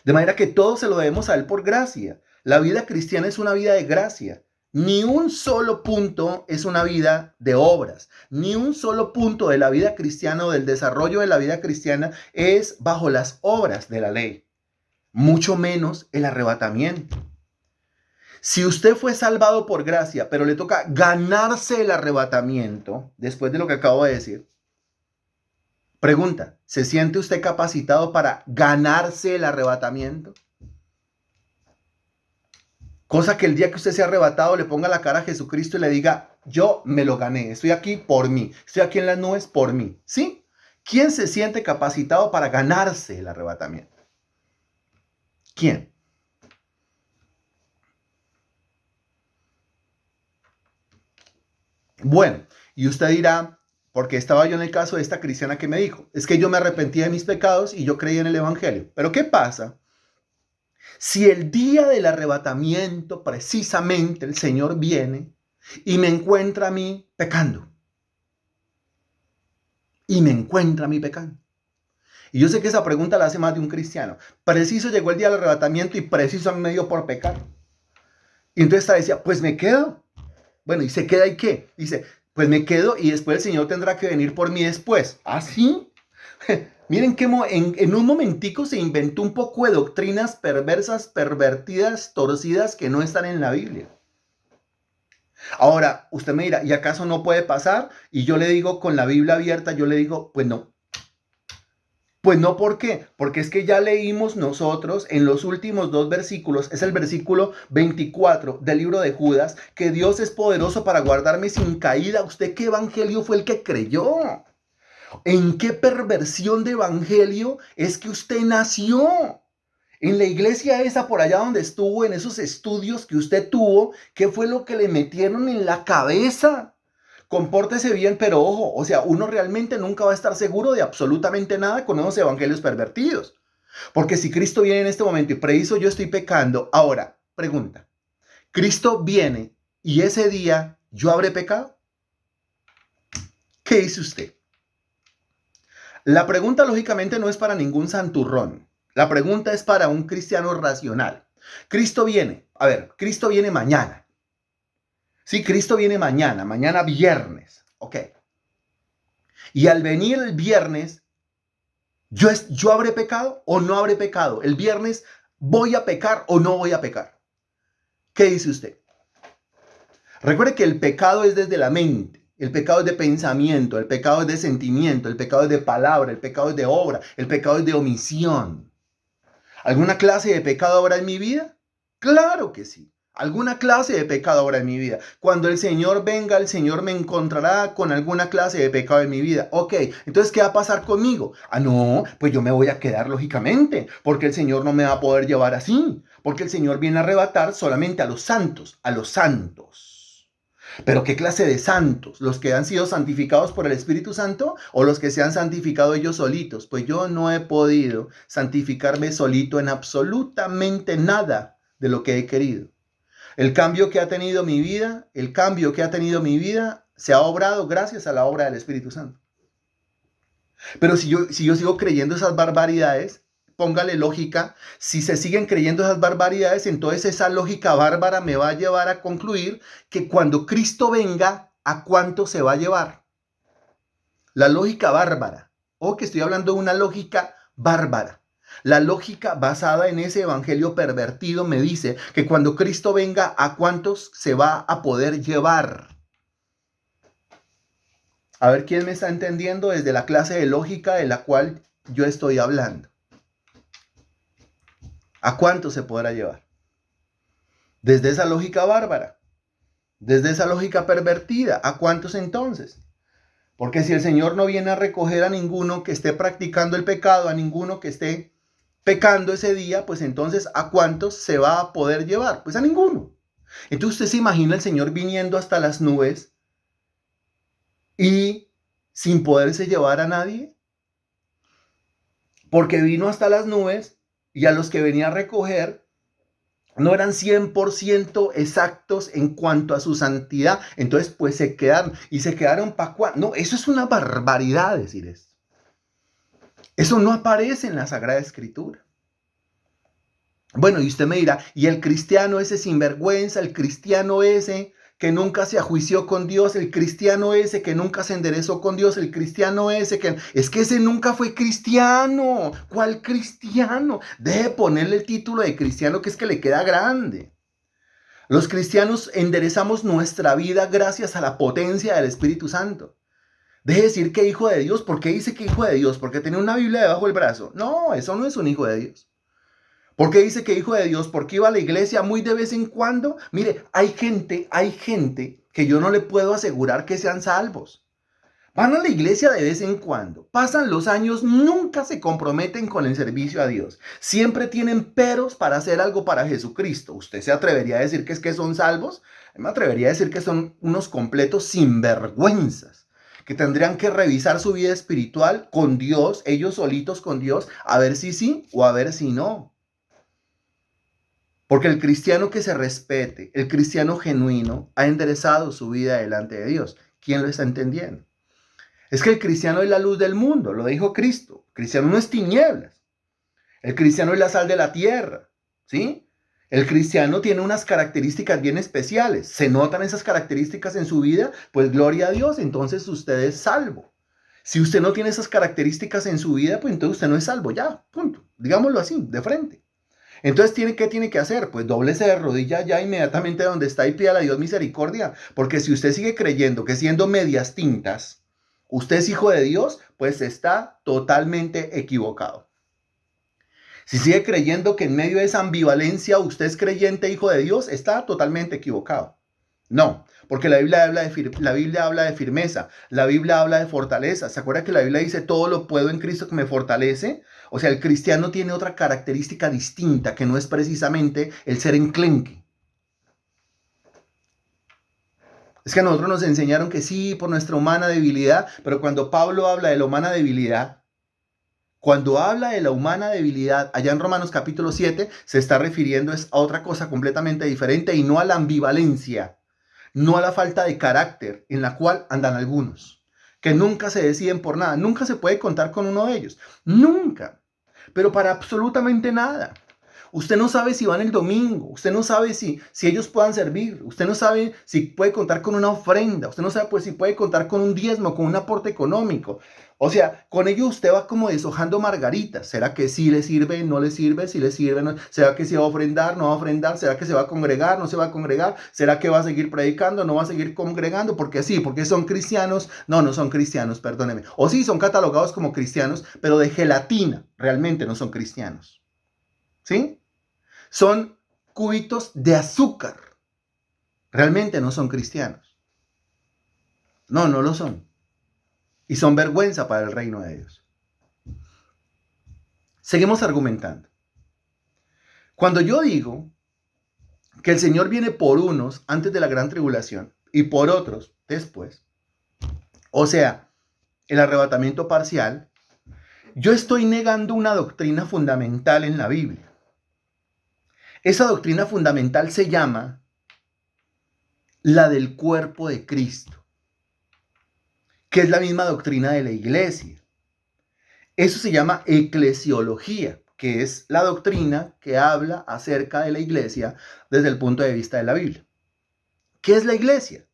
De manera que todo se lo debemos a él por gracia. La vida cristiana es una vida de gracia. Ni un solo punto es una vida de obras. Ni un solo punto de la vida cristiana o del desarrollo de la vida cristiana es bajo las obras de la ley. Mucho menos el arrebatamiento. Si usted fue salvado por gracia, pero le toca ganarse el arrebatamiento, después de lo que acabo de decir, pregunta, ¿se siente usted capacitado para ganarse el arrebatamiento? Cosa que el día que usted sea arrebatado le ponga la cara a Jesucristo y le diga, yo me lo gané, estoy aquí por mí, estoy aquí en las nubes por mí. ¿Sí? ¿Quién se siente capacitado para ganarse el arrebatamiento? ¿Quién? Bueno, y usted dirá, porque estaba yo en el caso de esta cristiana que me dijo, es que yo me arrepentí de mis pecados y yo creí en el evangelio. Pero ¿qué pasa? Si el día del arrebatamiento precisamente el Señor viene y me encuentra a mí pecando. Y me encuentra a mí pecando. Y yo sé que esa pregunta la hace más de un cristiano. Preciso llegó el día del arrebatamiento y preciso me dio por pecar. Y entonces esta decía, pues me quedo. Bueno, ¿y se queda y qué? Dice, pues me quedo y después el Señor tendrá que venir por mí después. ¿Ah, sí? Miren que en un momentico se inventó un poco de doctrinas perversas, pervertidas, torcidas que no están en la Biblia. Ahora, usted me dirá, ¿y acaso no puede pasar? Y yo le digo, con la Biblia abierta, yo le digo, pues no. Pues no, ¿por qué? Porque es que ya leímos nosotros en los últimos dos versículos, es el versículo 24 del libro de Judas, que Dios es poderoso para guardarme sin caída. ¿Usted qué evangelio fue el que creyó? ¿En qué perversión de evangelio es que usted nació? En la iglesia esa por allá donde estuvo, en esos estudios que usted tuvo, ¿qué fue lo que le metieron en la cabeza? Compórtese bien, pero ojo, o sea, uno realmente nunca va a estar seguro de absolutamente nada con esos evangelios pervertidos. Porque si Cristo viene en este momento y preciso yo estoy pecando, ahora, pregunta, ¿Cristo viene y ese día yo habré pecado? ¿Qué dice usted? La pregunta lógicamente no es para ningún santurrón. La pregunta es para un cristiano racional. Cristo viene, a ver, Cristo viene mañana. Sí, Cristo viene mañana, mañana viernes. Ok. Y al venir el viernes, ¿yo habré pecado o no habré pecado? El viernes, ¿voy a pecar o no voy a pecar? ¿Qué dice usted? Recuerde que el pecado es desde la mente. El pecado es de pensamiento, el pecado es de sentimiento, el pecado es de palabra, el pecado es de obra, el pecado es de omisión. ¿Alguna clase de pecado habrá en mi vida? Claro que sí. Alguna clase de pecado habrá en mi vida. Cuando el Señor venga, el Señor me encontrará con alguna clase de pecado en mi vida. Ok, entonces, ¿qué va a pasar conmigo? Ah, no, pues yo me voy a quedar lógicamente, porque el Señor no me va a poder llevar así, porque el Señor viene a arrebatar solamente a los santos, a los santos. Pero ¿qué clase de santos? ¿Los que han sido santificados por el Espíritu Santo o los que se han santificado ellos solitos? Pues yo no he podido santificarme solito en absolutamente nada de lo que he querido. El cambio que ha tenido mi vida, se ha obrado gracias a la obra del Espíritu Santo. Pero si yo sigo creyendo esas barbaridades, póngale lógica, si se siguen creyendo esas barbaridades, entonces esa lógica bárbara me va a llevar a concluir que cuando Cristo venga, ¿a cuánto se va a llevar? La lógica bárbara, o que estoy hablando de una lógica bárbara. La lógica basada en ese evangelio pervertido me dice que cuando Cristo venga, ¿a cuántos se va a poder llevar? A ver quién me está entendiendo desde la clase de lógica de la cual yo estoy hablando. ¿A cuántos se podrá llevar? Desde esa lógica bárbara, desde esa lógica pervertida, ¿a cuántos entonces? Porque si el Señor no viene a recoger a ninguno que esté practicando el pecado, a ninguno que esté pecando ese día, pues entonces ¿a cuántos se va a poder llevar? Pues a ninguno. Entonces usted se imagina el Señor viniendo hasta las nubes y sin poderse llevar a nadie, porque vino hasta las nubes y a los que venía a recoger no eran 100% exactos en cuanto a su santidad. Entonces, pues se quedaron para cuándo. No, eso es una barbaridad decir esto. Eso no aparece en la Sagrada Escritura. Bueno, y usted me dirá, ¿y el cristiano ese sinvergüenza, el cristiano ese que nunca se ajuició con Dios, el cristiano ese que nunca se enderezó con Dios, el cristiano ese que... Es que ese nunca fue cristiano. ¿Cuál cristiano? Deje ponerle el título de cristiano, que es que le queda grande. Los cristianos enderezamos nuestra vida gracias a la potencia del Espíritu Santo. Deje de decir que hijo de Dios. ¿Por qué dice que hijo de Dios? ¿Porque tiene una Biblia debajo del brazo? No, eso no es un hijo de Dios. ¿Por qué dice que hijo de Dios? Porque iba a la iglesia muy de vez en cuando. Mire, hay gente que yo no le puedo asegurar que sean salvos. Van a la iglesia de vez en cuando. Pasan los años, nunca se comprometen con el servicio a Dios. Siempre tienen peros para hacer algo para Jesucristo. ¿Usted se atrevería a decir que es que son salvos? Me atrevería a decir que son unos completos sinvergüenzas, que tendrían que revisar su vida espiritual con Dios, ellos solitos con Dios, a ver si sí o a ver si no. Porque el cristiano que se respete, el cristiano genuino, ha enderezado su vida delante de Dios. ¿Quién lo está entendiendo? Es que el cristiano es la luz del mundo, lo dijo Cristo. El cristiano no es tinieblas. El cristiano es la sal de la tierra, ¿sí? El cristiano tiene unas características bien especiales. ¿Se notan esas características en su vida? Pues gloria a Dios, entonces usted es salvo. Si usted no tiene esas características en su vida, pues entonces usted no es salvo, ya, punto. Digámoslo así, de frente. Entonces, ¿qué tiene que hacer? Pues dóblese de rodillas ya inmediatamente donde está y pídale a Dios misericordia. Porque si usted sigue creyendo que siendo medias tintas, usted es hijo de Dios, pues está totalmente equivocado. Si sigue creyendo que en medio de esa ambivalencia usted es creyente hijo de Dios, está totalmente equivocado. No, porque la Biblia habla de firmeza, la Biblia habla de fortaleza. ¿Se acuerda que la Biblia dice todo lo puedo en Cristo que me fortalece? O sea, el cristiano tiene otra característica distinta que no es precisamente el ser enclenque. Es que a nosotros nos enseñaron que sí, por nuestra humana debilidad, pero cuando Pablo habla de la humana debilidad, allá en Romanos capítulo 7, se está refiriendo a otra cosa completamente diferente y no a la ambivalencia, no a la falta de carácter en la cual andan algunos, que nunca se deciden por nada. Nunca se puede contar con uno de ellos. Nunca. Pero para absolutamente nada. Usted no sabe si van el domingo, usted no sabe si ellos puedan servir, usted no sabe si puede contar con una ofrenda, usted no sabe pues, si puede contar con un diezmo, con un aporte económico. O sea, con ello usted va como deshojando margaritas. ¿Será que sí le sirve, no le sirve? Si le sirve, no. ¿Será que se va a ofrendar, no va a ofrendar? ¿Será que se va a congregar, no se va a congregar? ¿Será que va a seguir predicando, no va a seguir congregando? Porque sí, porque son cristianos. No, no son cristianos, perdóneme. O sí, son catalogados como cristianos, pero de gelatina. Realmente no son cristianos. ¿Sí? Son cubitos de azúcar. Realmente no son cristianos. No, no lo son. Y son vergüenza para el reino de Dios. Seguimos argumentando. Cuando yo digo que el Señor viene por unos antes de la gran tribulación y por otros después, o sea, el arrebatamiento parcial, yo estoy negando una doctrina fundamental en la Biblia. Esa doctrina fundamental se llama la del cuerpo de Cristo, que es la misma doctrina de la iglesia. Eso se llama eclesiología, que es la doctrina que habla acerca de la iglesia desde el punto de vista de la Biblia. ¿Qué es la iglesia?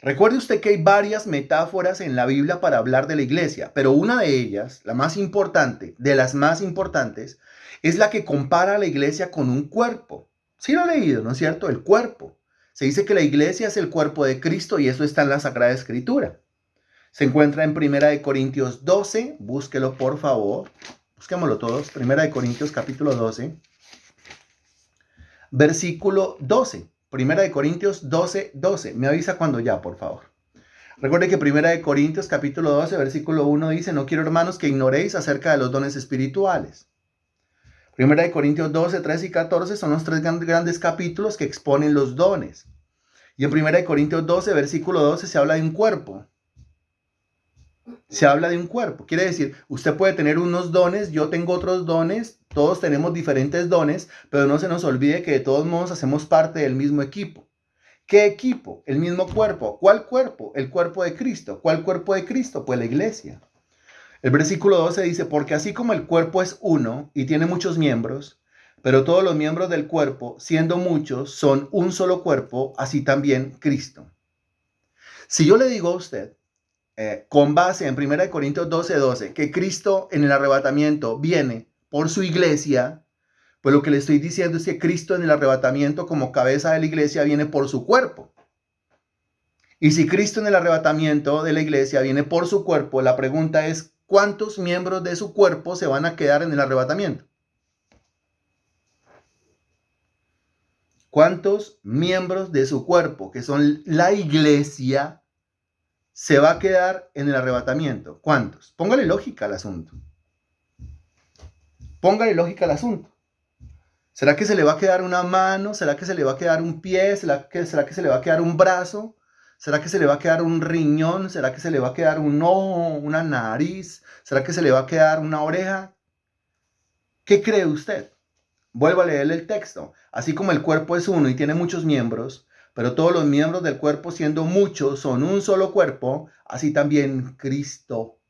Recuerde usted que hay varias metáforas en la Biblia para hablar de la iglesia, pero una de ellas, la más importante, de las más importantes, es la que compara a la iglesia con un cuerpo. Sí lo he leído, ¿no es cierto? El cuerpo. Se dice que la iglesia es el cuerpo de Cristo y eso está en la Sagrada Escritura. Se encuentra en 1 Corintios 12, búsquelo por favor, busquémoslo todos, 1 Corintios capítulo 12, versículo 12, 1 Corintios 12, 12, me avisa cuando ya, por favor. Recuerde que 1 Corintios capítulo 12, versículo 1 dice, no quiero, hermanos, que ignoréis acerca de los dones espirituales. 1 Corintios 12, 13 y 14 son los tres grandes capítulos que exponen los dones. Y en 1 Corintios 12, versículo 12, se habla de un cuerpo. Se habla de un cuerpo. Quiere decir, usted puede tener unos dones, yo tengo otros dones, todos tenemos diferentes dones, pero no se nos olvide que de todos modos hacemos parte del mismo equipo. ¿Qué equipo? El mismo cuerpo. ¿Cuál cuerpo? El cuerpo de Cristo. ¿Cuál cuerpo de Cristo? Pues la iglesia. El versículo 12 dice, porque así como el cuerpo es uno y tiene muchos miembros, pero todos los miembros del cuerpo, siendo muchos, son un solo cuerpo, así también Cristo. Si yo le digo a usted, con base en 1 Corintios 12, 12, que Cristo en el arrebatamiento viene por su iglesia, pues lo que le estoy diciendo es que Cristo en el arrebatamiento como cabeza de la iglesia viene por su cuerpo. Y si Cristo en el arrebatamiento de la iglesia viene por su cuerpo, la pregunta es, ¿cuántos miembros de su cuerpo se van a quedar en el arrebatamiento? ¿Cuántos miembros de su cuerpo, que son la iglesia, se va a quedar en el arrebatamiento? ¿Cuántos? Póngale lógica al asunto. Póngale lógica al asunto. ¿Será que se le va a quedar una mano? ¿Será que se le va a quedar un pie? ¿Será que se le va a quedar un brazo? ¿Será que se le va a quedar un riñón? ¿Será que se le va a quedar un ojo, una nariz? ¿Será que se le va a quedar una oreja? ¿Qué cree usted? Vuelvo a leer el texto. Así como el cuerpo es uno y tiene muchos miembros, pero todos los miembros del cuerpo, siendo muchos, son un solo cuerpo, así también Cristo.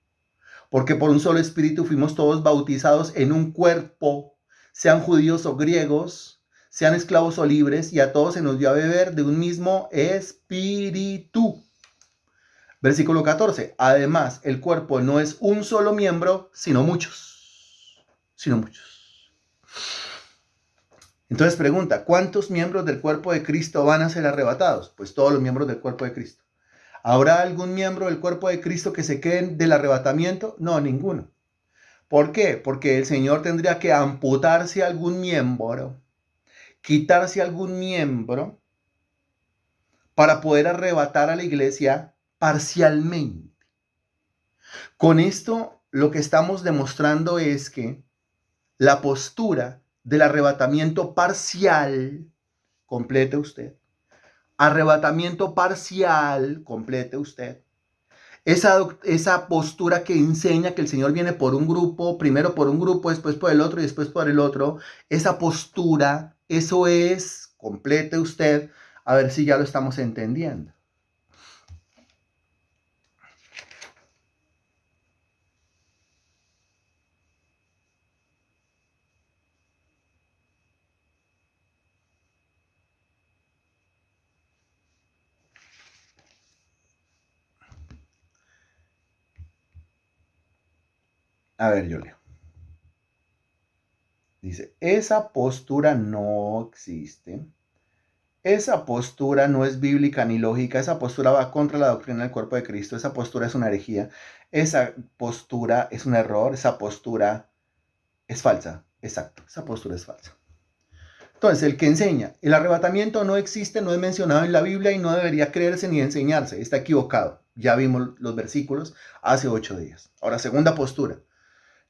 Porque por un solo espíritu fuimos todos bautizados en un cuerpo, sean judíos o griegos, sean esclavos o libres, y a todos se nos dio a beber de un mismo espíritu. Versículo 14. Además, el cuerpo no es un solo miembro, sino muchos. Entonces pregunta, ¿cuántos miembros del cuerpo de Cristo van a ser arrebatados? Pues todos los miembros del cuerpo de Cristo. ¿Habrá algún miembro del cuerpo de Cristo que se quede del arrebatamiento? No, ninguno. ¿Por qué? Porque el Señor tendría que amputarse algún miembro, quitarse algún miembro para poder arrebatar a la iglesia parcialmente. Con esto lo que estamos demostrando es que la postura del arrebatamiento parcial, complete usted, arrebatamiento parcial, complete usted, esa postura que enseña que el Señor viene por un grupo, primero por un grupo, después por el otro y después por el otro, esa postura, eso es, complete usted, a ver si ya lo estamos entendiendo. A ver, yo leo. Dice, esa postura no existe. Esa postura no es bíblica ni lógica. Esa postura va contra la doctrina del cuerpo de Cristo. Esa postura es una herejía. Esa postura es un error. Esa postura es falsa. Exacto. Esa postura es falsa. Entonces, el que enseña el arrebatamiento no existe, no es mencionado en la Biblia y no debería creerse ni enseñarse. Está equivocado. Ya vimos los versículos hace 8 días. Ahora, segunda postura.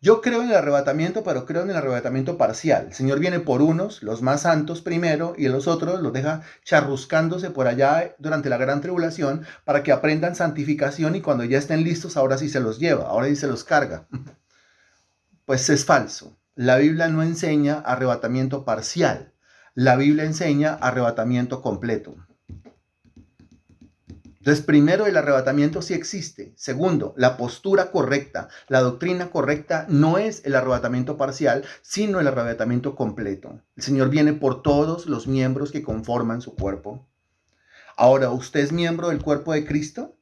Yo creo en el arrebatamiento, pero creo en el arrebatamiento parcial. El Señor viene por unos, los más santos primero, y los otros los deja charruscándose por allá durante la gran tribulación para que aprendan santificación y cuando ya estén listos, ahora sí se los lleva, ahora sí se los carga. Pues es falso. La Biblia no enseña arrebatamiento parcial. La Biblia enseña arrebatamiento completo. Entonces, primero, el arrebatamiento sí existe. Segundo, la postura correcta, la doctrina correcta no es el arrebatamiento parcial, sino el arrebatamiento completo. El Señor viene por todos los miembros que conforman su cuerpo. Ahora, ¿usted es miembro del cuerpo de Cristo?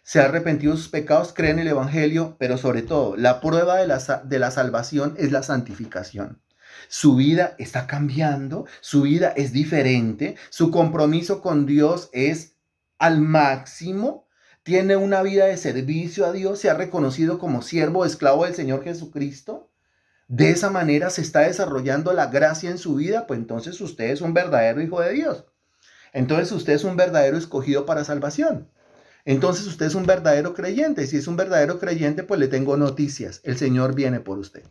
¿Se ha arrepentido de sus pecados? ¿Cree en el Evangelio? Pero sobre todo, la prueba de la salvación es la santificación. Su vida está cambiando, su vida es diferente, su compromiso con Dios es al máximo, tiene una vida de servicio a Dios, se ha reconocido como siervo, esclavo del Señor Jesucristo. De esa manera se está desarrollando la gracia en su vida, pues entonces usted es un verdadero hijo de Dios. Entonces usted es un verdadero escogido para salvación. Entonces usted es un verdadero creyente. Si es un verdadero creyente, pues le tengo noticias. El Señor viene por usted.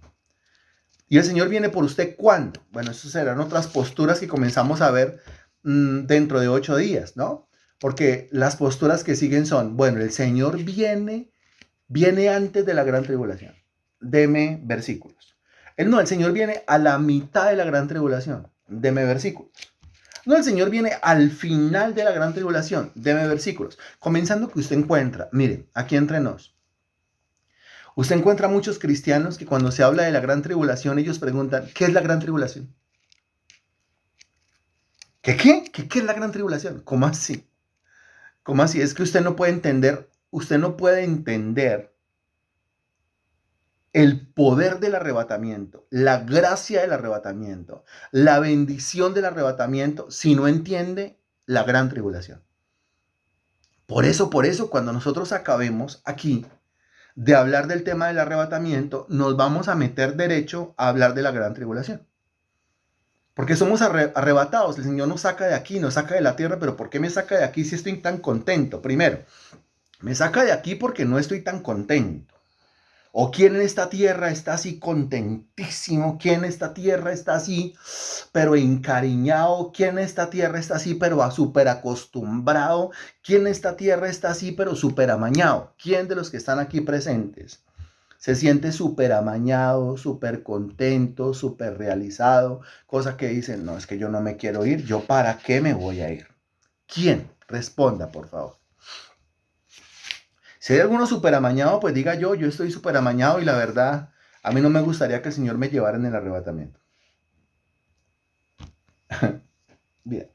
¿Y el Señor viene por usted cuándo? Bueno, eso serán otras posturas que comenzamos a ver dentro de 8 días, ¿no? Porque las posturas que siguen son, bueno, el Señor viene antes de la gran tribulación. Deme versículos. El Señor viene a la mitad de la gran tribulación. Deme versículos. No, el Señor viene al final de la gran tribulación. Deme versículos. Comenzando que usted encuentra, mire, aquí entre nos. Usted encuentra muchos cristianos que cuando se habla de la gran tribulación, ellos preguntan, ¿qué es la gran tribulación? ¿Qué es la gran tribulación? ¿Cómo así? ¿Cómo así? Es que usted no puede entender el poder del arrebatamiento, la gracia del arrebatamiento, la bendición del arrebatamiento, si no entiende la gran tribulación. Por eso, cuando nosotros acabemos aquí de hablar del tema del arrebatamiento, nos vamos a meter derecho a hablar de la gran tribulación. Porque somos arrebatados, el Señor nos saca de aquí, nos saca de la tierra, pero ¿por qué me saca de aquí si estoy tan contento? Primero, me saca de aquí porque no estoy tan contento. ¿O quién en esta tierra está así contentísimo? ¿Quién en esta tierra está así, pero encariñado? ¿Quién en esta tierra está así, pero súper acostumbrado? ¿Quién en esta tierra está así, pero súper amañado? ¿Quién de los que están aquí presentes se siente súper amañado, súper contento, súper realizado? Cosa que dicen, no, es que yo no me quiero ir. ¿Yo para qué me voy a ir? ¿Quién? Responda, por favor. Si hay alguno súper amañado, pues diga yo estoy súper amañado y la verdad, a mí no me gustaría que el Señor me llevara en el arrebatamiento. Bien.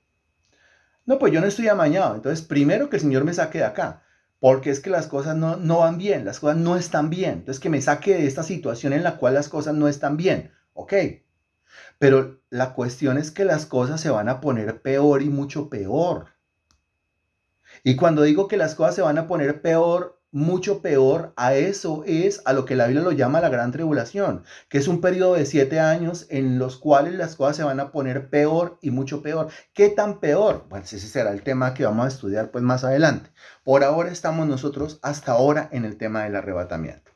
No, pues yo no estoy amañado. Entonces, primero que el Señor me saque de acá, porque es que las cosas no van bien, las cosas no están bien. Entonces, que me saque de esta situación en la cual las cosas no están bien. Ok. Pero la cuestión es que las cosas se van a poner peor y mucho peor. Y cuando digo que las cosas se van a poner peor, mucho peor, a eso es a lo que la Biblia lo llama la gran tribulación, que es un periodo de 7 años en los cuales las cosas se van a poner peor y mucho peor. ¿Qué tan peor? Pues ese será el tema que vamos a estudiar pues más adelante. Por ahora estamos nosotros hasta ahora en el tema del arrebatamiento.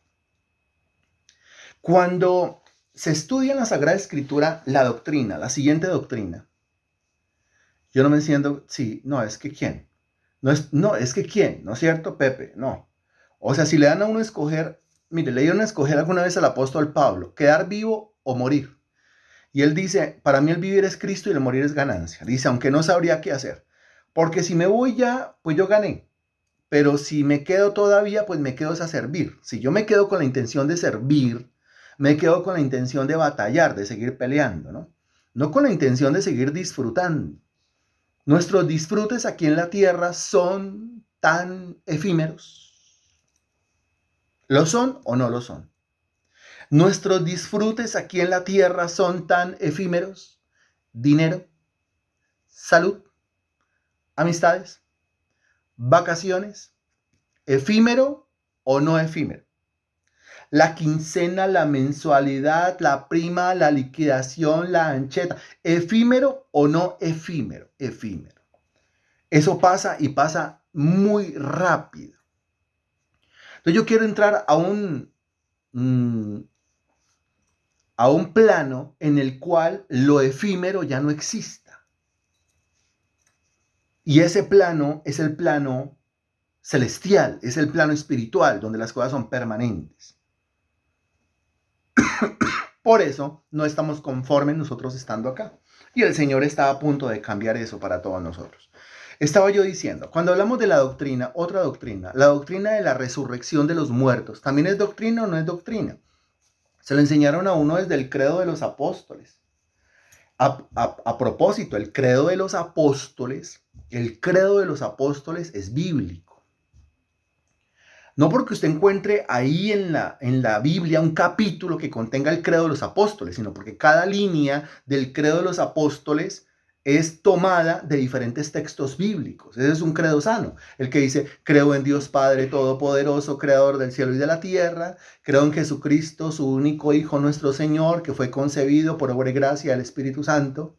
Cuando se estudia en la Sagrada Escritura la doctrina, la siguiente doctrina, yo no me entiendo, sí, no, es que ¿quién? No, es que ¿quién? ¿No es cierto, Pepe? No. O sea, si le dan a uno a escoger, mire, le dieron a escoger alguna vez al apóstol Pablo, quedar vivo o morir. Y él dice, para mí el vivir es Cristo y el morir es ganancia. Dice, aunque no sabría qué hacer. Porque si me voy ya, pues yo gané. Pero si me quedo todavía, pues me quedo a servir. Si yo me quedo con la intención de servir, me quedo con la intención de batallar, de seguir peleando, ¿no? No con la intención de seguir disfrutando. Nuestros disfrutes aquí en la tierra son tan efímeros. ¿Lo son o no lo son? Nuestros disfrutes aquí en la tierra son tan efímeros. Dinero, salud, amistades, vacaciones, efímero o no efímero. La quincena, la mensualidad, la prima, la liquidación, la ancheta, efímero o no efímero, efímero. Eso pasa y pasa muy rápido. Entonces yo quiero entrar a un plano en el cual lo efímero ya no exista. Y ese plano es el plano celestial, es el plano espiritual, donde las cosas son permanentes. Por eso no estamos conformes nosotros estando acá. Y el Señor está a punto de cambiar eso para todos nosotros. Estaba yo diciendo, cuando hablamos de la doctrina, otra doctrina, la doctrina de la resurrección de los muertos, ¿también es doctrina o no es doctrina? Se lo enseñaron a uno desde el credo de los apóstoles. A propósito, el credo de los apóstoles es bíblico. No porque usted encuentre ahí en la Biblia un capítulo que contenga el credo de los apóstoles, sino porque cada línea del credo de los apóstoles es tomada de diferentes textos bíblicos. Ese es un credo sano. El que dice, creo en Dios Padre Todopoderoso, Creador del cielo y de la tierra. Creo en Jesucristo, su único Hijo, nuestro Señor, que fue concebido por obra y gracia del Espíritu Santo.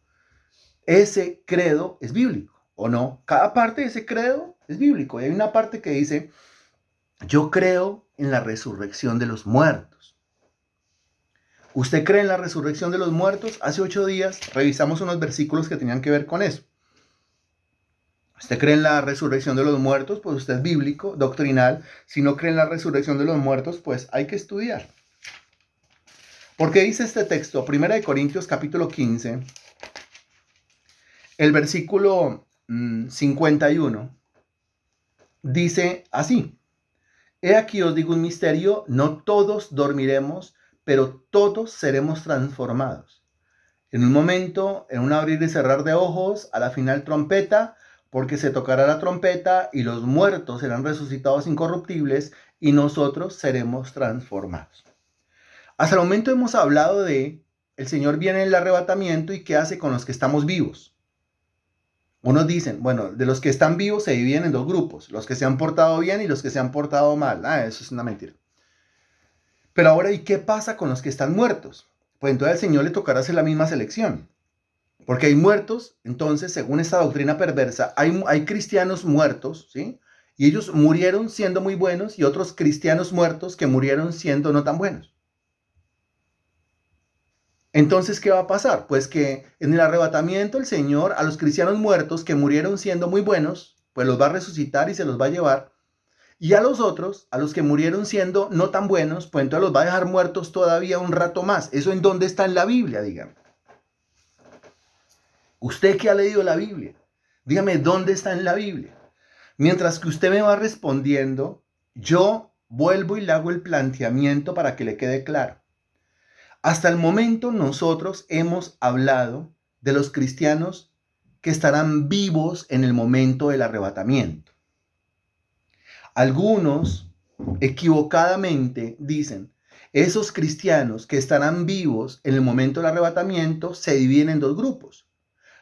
Ese credo es bíblico, ¿o no? Cada parte de ese credo es bíblico. Y hay una parte que dice, yo creo en la resurrección de los muertos. ¿Usted cree en la resurrección de los muertos? Hace 8 días revisamos unos versículos que tenían que ver con eso. ¿Usted cree en la resurrección de los muertos? Pues usted es bíblico, doctrinal. Si no cree en la resurrección de los muertos, pues hay que estudiar. ¿Por qué dice este texto? 1 Corintios capítulo 15, el versículo 51, dice así. He aquí os digo un misterio, no todos dormiremos, pero todos seremos transformados. En un momento, en un abrir y cerrar de ojos, a la final trompeta, porque se tocará la trompeta y los muertos serán resucitados incorruptibles y nosotros seremos transformados. Hasta el momento hemos hablado de el Señor viene en el arrebatamiento y qué hace con los que estamos vivos. Unos dicen, bueno, de los que están vivos se dividen en 2 grupos, los que se han portado bien y los que se han portado mal. Eso es una mentira. Pero ahora, ¿y qué pasa con los que están muertos? Pues entonces al Señor le tocará hacer la misma selección. Porque hay muertos, entonces, según esta doctrina perversa, hay cristianos muertos, ¿sí? Y ellos murieron siendo muy buenos y otros cristianos muertos que murieron siendo no tan buenos. Entonces, ¿qué va a pasar? Pues que en el arrebatamiento el Señor a los cristianos muertos que murieron siendo muy buenos, pues los va a resucitar y se los va a llevar. Y a los otros, a los que murieron siendo no tan buenos, pues entonces los va a dejar muertos todavía un rato más. ¿Eso en dónde está en la Biblia, dígame? Usted que ha leído la Biblia, dígame dónde está en la Biblia. Mientras que usted me va respondiendo, yo vuelvo y le hago el planteamiento para que le quede claro. Hasta el momento nosotros hemos hablado de los cristianos que estarán vivos en el momento del arrebatamiento. Algunos equivocadamente dicen, esos cristianos que estarán vivos en el momento del arrebatamiento se dividen en 2 grupos.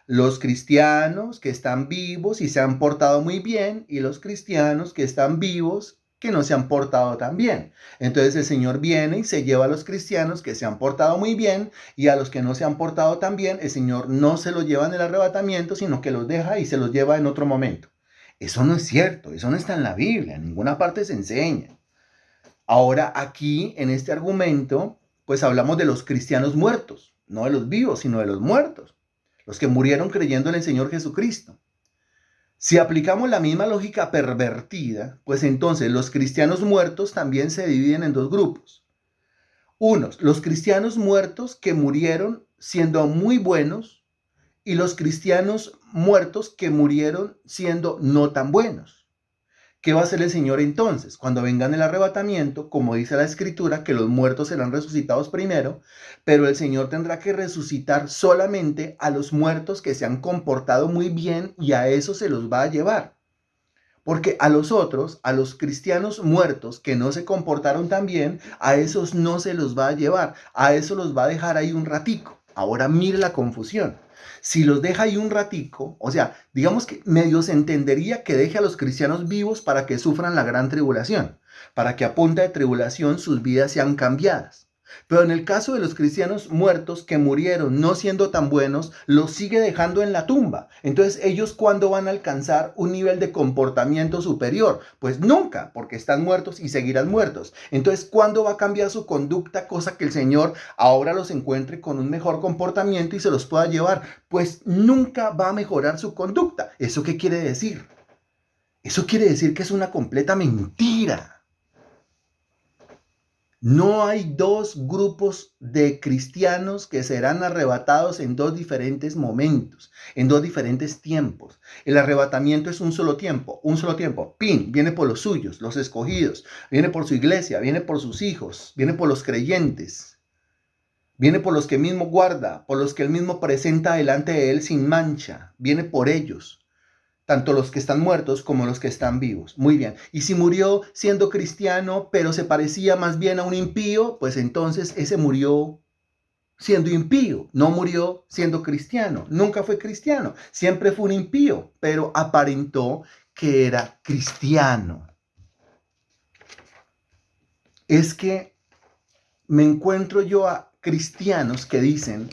Los cristianos que están vivos y se han portado muy bien y los cristianos que están vivos que no se han portado tan bien. Entonces el Señor viene y se lleva a los cristianos que se han portado muy bien y a los que no se han portado tan bien, el Señor no se los lleva en el arrebatamiento, sino que los deja y se los lleva en otro momento. Eso no es cierto, eso no está en la Biblia, en ninguna parte se enseña. Ahora aquí, en este argumento, pues hablamos de los cristianos muertos, no de los vivos, sino de los muertos, los que murieron creyendo en el Señor Jesucristo. Si aplicamos la misma lógica pervertida, pues entonces los cristianos muertos también se dividen en 2 grupos. Unos, los cristianos muertos que murieron siendo muy buenos y los cristianos muertos que murieron siendo no tan buenos. ¿Qué va a hacer el Señor entonces? Cuando vengan el arrebatamiento, como dice la Escritura, que los muertos serán resucitados primero, pero el Señor tendrá que resucitar solamente a los muertos que se han comportado muy bien y a eso se los va a llevar. Porque a los otros, a los cristianos muertos que no se comportaron tan bien, a esos no se los va a llevar, a eso los va a dejar ahí un ratico. Ahora mire la confusión. Si los deja ahí un ratico, o sea, digamos que medio se entendería que deje a los cristianos vivos para que sufran la gran tribulación, para que a punta de tribulación sus vidas sean cambiadas. Pero en el caso de los cristianos muertos que murieron no siendo tan buenos, los sigue dejando en la tumba. Entonces, ¿ellos cuándo van a alcanzar un nivel de comportamiento superior? Pues nunca, porque están muertos y seguirán muertos. Entonces, ¿cuándo va a cambiar su conducta? Cosa que el Señor ahora los encuentre con un mejor comportamiento y se los pueda llevar. Pues nunca va a mejorar su conducta. ¿Eso qué quiere decir? Eso quiere decir que es una completa mentira. No hay 2 grupos de cristianos que serán arrebatados en 2 diferentes momentos, en 2 diferentes tiempos. El arrebatamiento es un solo tiempo, Pin, viene por los suyos, los escogidos, viene por su iglesia, viene por sus hijos, viene por los creyentes, viene por los que mismo guarda, por los que él mismo presenta delante de él sin mancha, viene por ellos. Tanto los que están muertos como los que están vivos. Muy bien. Y si murió siendo cristiano, pero se parecía más bien a un impío, pues entonces ese murió siendo impío. No murió siendo cristiano. Nunca fue cristiano. Siempre fue un impío, pero aparentó que era cristiano. Es que me encuentro yo a cristianos que dicen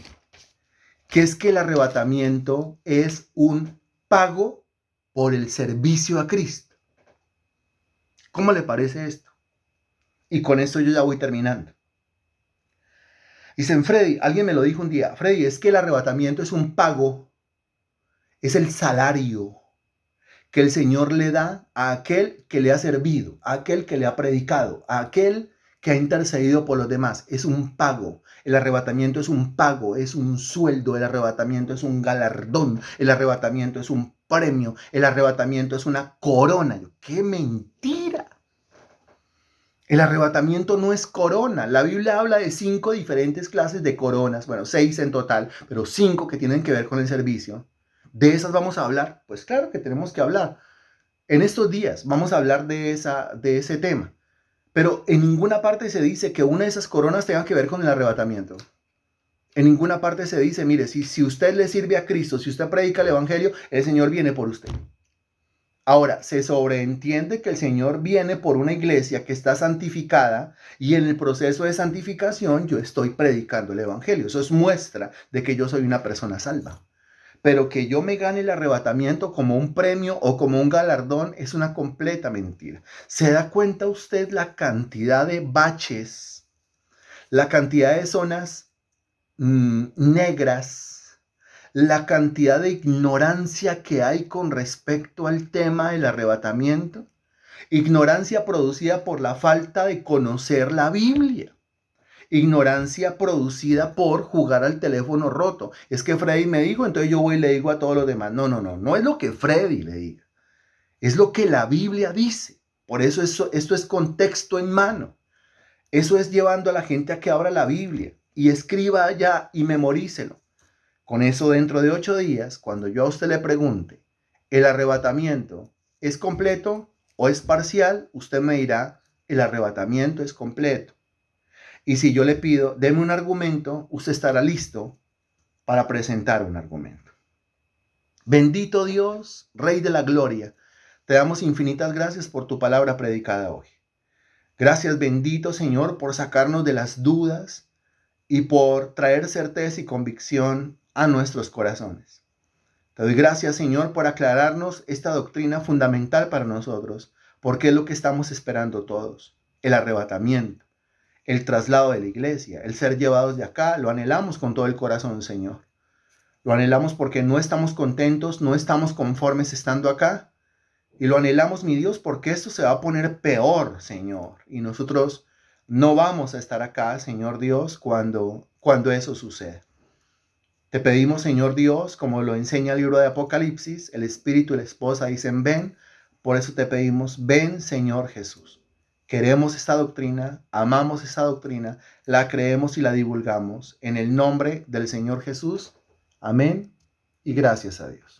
que es que el arrebatamiento es un pago por el servicio a Cristo. ¿Cómo le parece esto? Y con esto yo ya voy terminando. Dicen, Freddy, alguien me lo dijo un día, Freddy, es que el arrebatamiento es un pago, es el salario que el Señor le da a aquel que le ha servido, a aquel que le ha predicado, a aquel que ha intercedido por los demás. Es un pago. El arrebatamiento es un pago, es un sueldo. El arrebatamiento es un galardón. El arrebatamiento es un premio. El arrebatamiento es una corona. ¡Qué mentira! El arrebatamiento no es corona. La Biblia habla de 5 diferentes clases de coronas. Bueno, 6 en total, pero 5 que tienen que ver con el servicio. ¿De esas vamos a hablar? Pues claro que tenemos que hablar. En estos días vamos a hablar de ese tema. Pero en ninguna parte se dice que una de esas coronas tenga que ver con el arrebatamiento. En ninguna parte se dice, mire, si usted le sirve a Cristo, si usted predica el Evangelio, el Señor viene por usted. Ahora, se sobreentiende que el Señor viene por una iglesia que está santificada y en el proceso de santificación yo estoy predicando el Evangelio. Eso es muestra de que yo soy una persona salva. Pero que yo me gane el arrebatamiento como un premio o como un galardón es una completa mentira. ¿Se da cuenta usted la cantidad de baches, la cantidad de zonas negras, la cantidad de ignorancia que hay con respecto al tema del arrebatamiento? Ignorancia producida por la falta de conocer la Biblia. Ignorancia producida por jugar al teléfono roto. Es que Freddy me dijo, entonces yo voy y le digo a todos los demás. No es lo que Freddy le diga. Es lo que la Biblia dice. Por eso esto es contexto en mano. Eso es llevando a la gente a que abra la Biblia y escriba allá y memorícelo. Con eso dentro de 8 días, cuando yo a usted le pregunte, ¿el arrebatamiento es completo o es parcial? Usted me dirá, el arrebatamiento es completo. Y si yo le pido, deme un argumento, usted estará listo para presentar un argumento. Bendito Dios, Rey de la Gloria, te damos infinitas gracias por tu palabra predicada hoy. Gracias, bendito Señor, por sacarnos de las dudas y por traer certeza y convicción a nuestros corazones. Te doy gracias, Señor, por aclararnos esta doctrina fundamental para nosotros, porque es lo que estamos esperando todos, el arrebatamiento. El traslado de la iglesia, el ser llevados de acá, lo anhelamos con todo el corazón, Señor. Lo anhelamos porque no estamos contentos, no estamos conformes estando acá. Y lo anhelamos, mi Dios, porque esto se va a poner peor, Señor. Y nosotros no vamos a estar acá, Señor Dios, cuando eso suceda. Te pedimos, Señor Dios, como lo enseña el libro de Apocalipsis, el Espíritu y la esposa dicen, ven. Por eso te pedimos, ven, Señor Jesús. Queremos esta doctrina, amamos esta doctrina, la creemos y la divulgamos. En el nombre del Señor Jesús. Amén y gracias a Dios.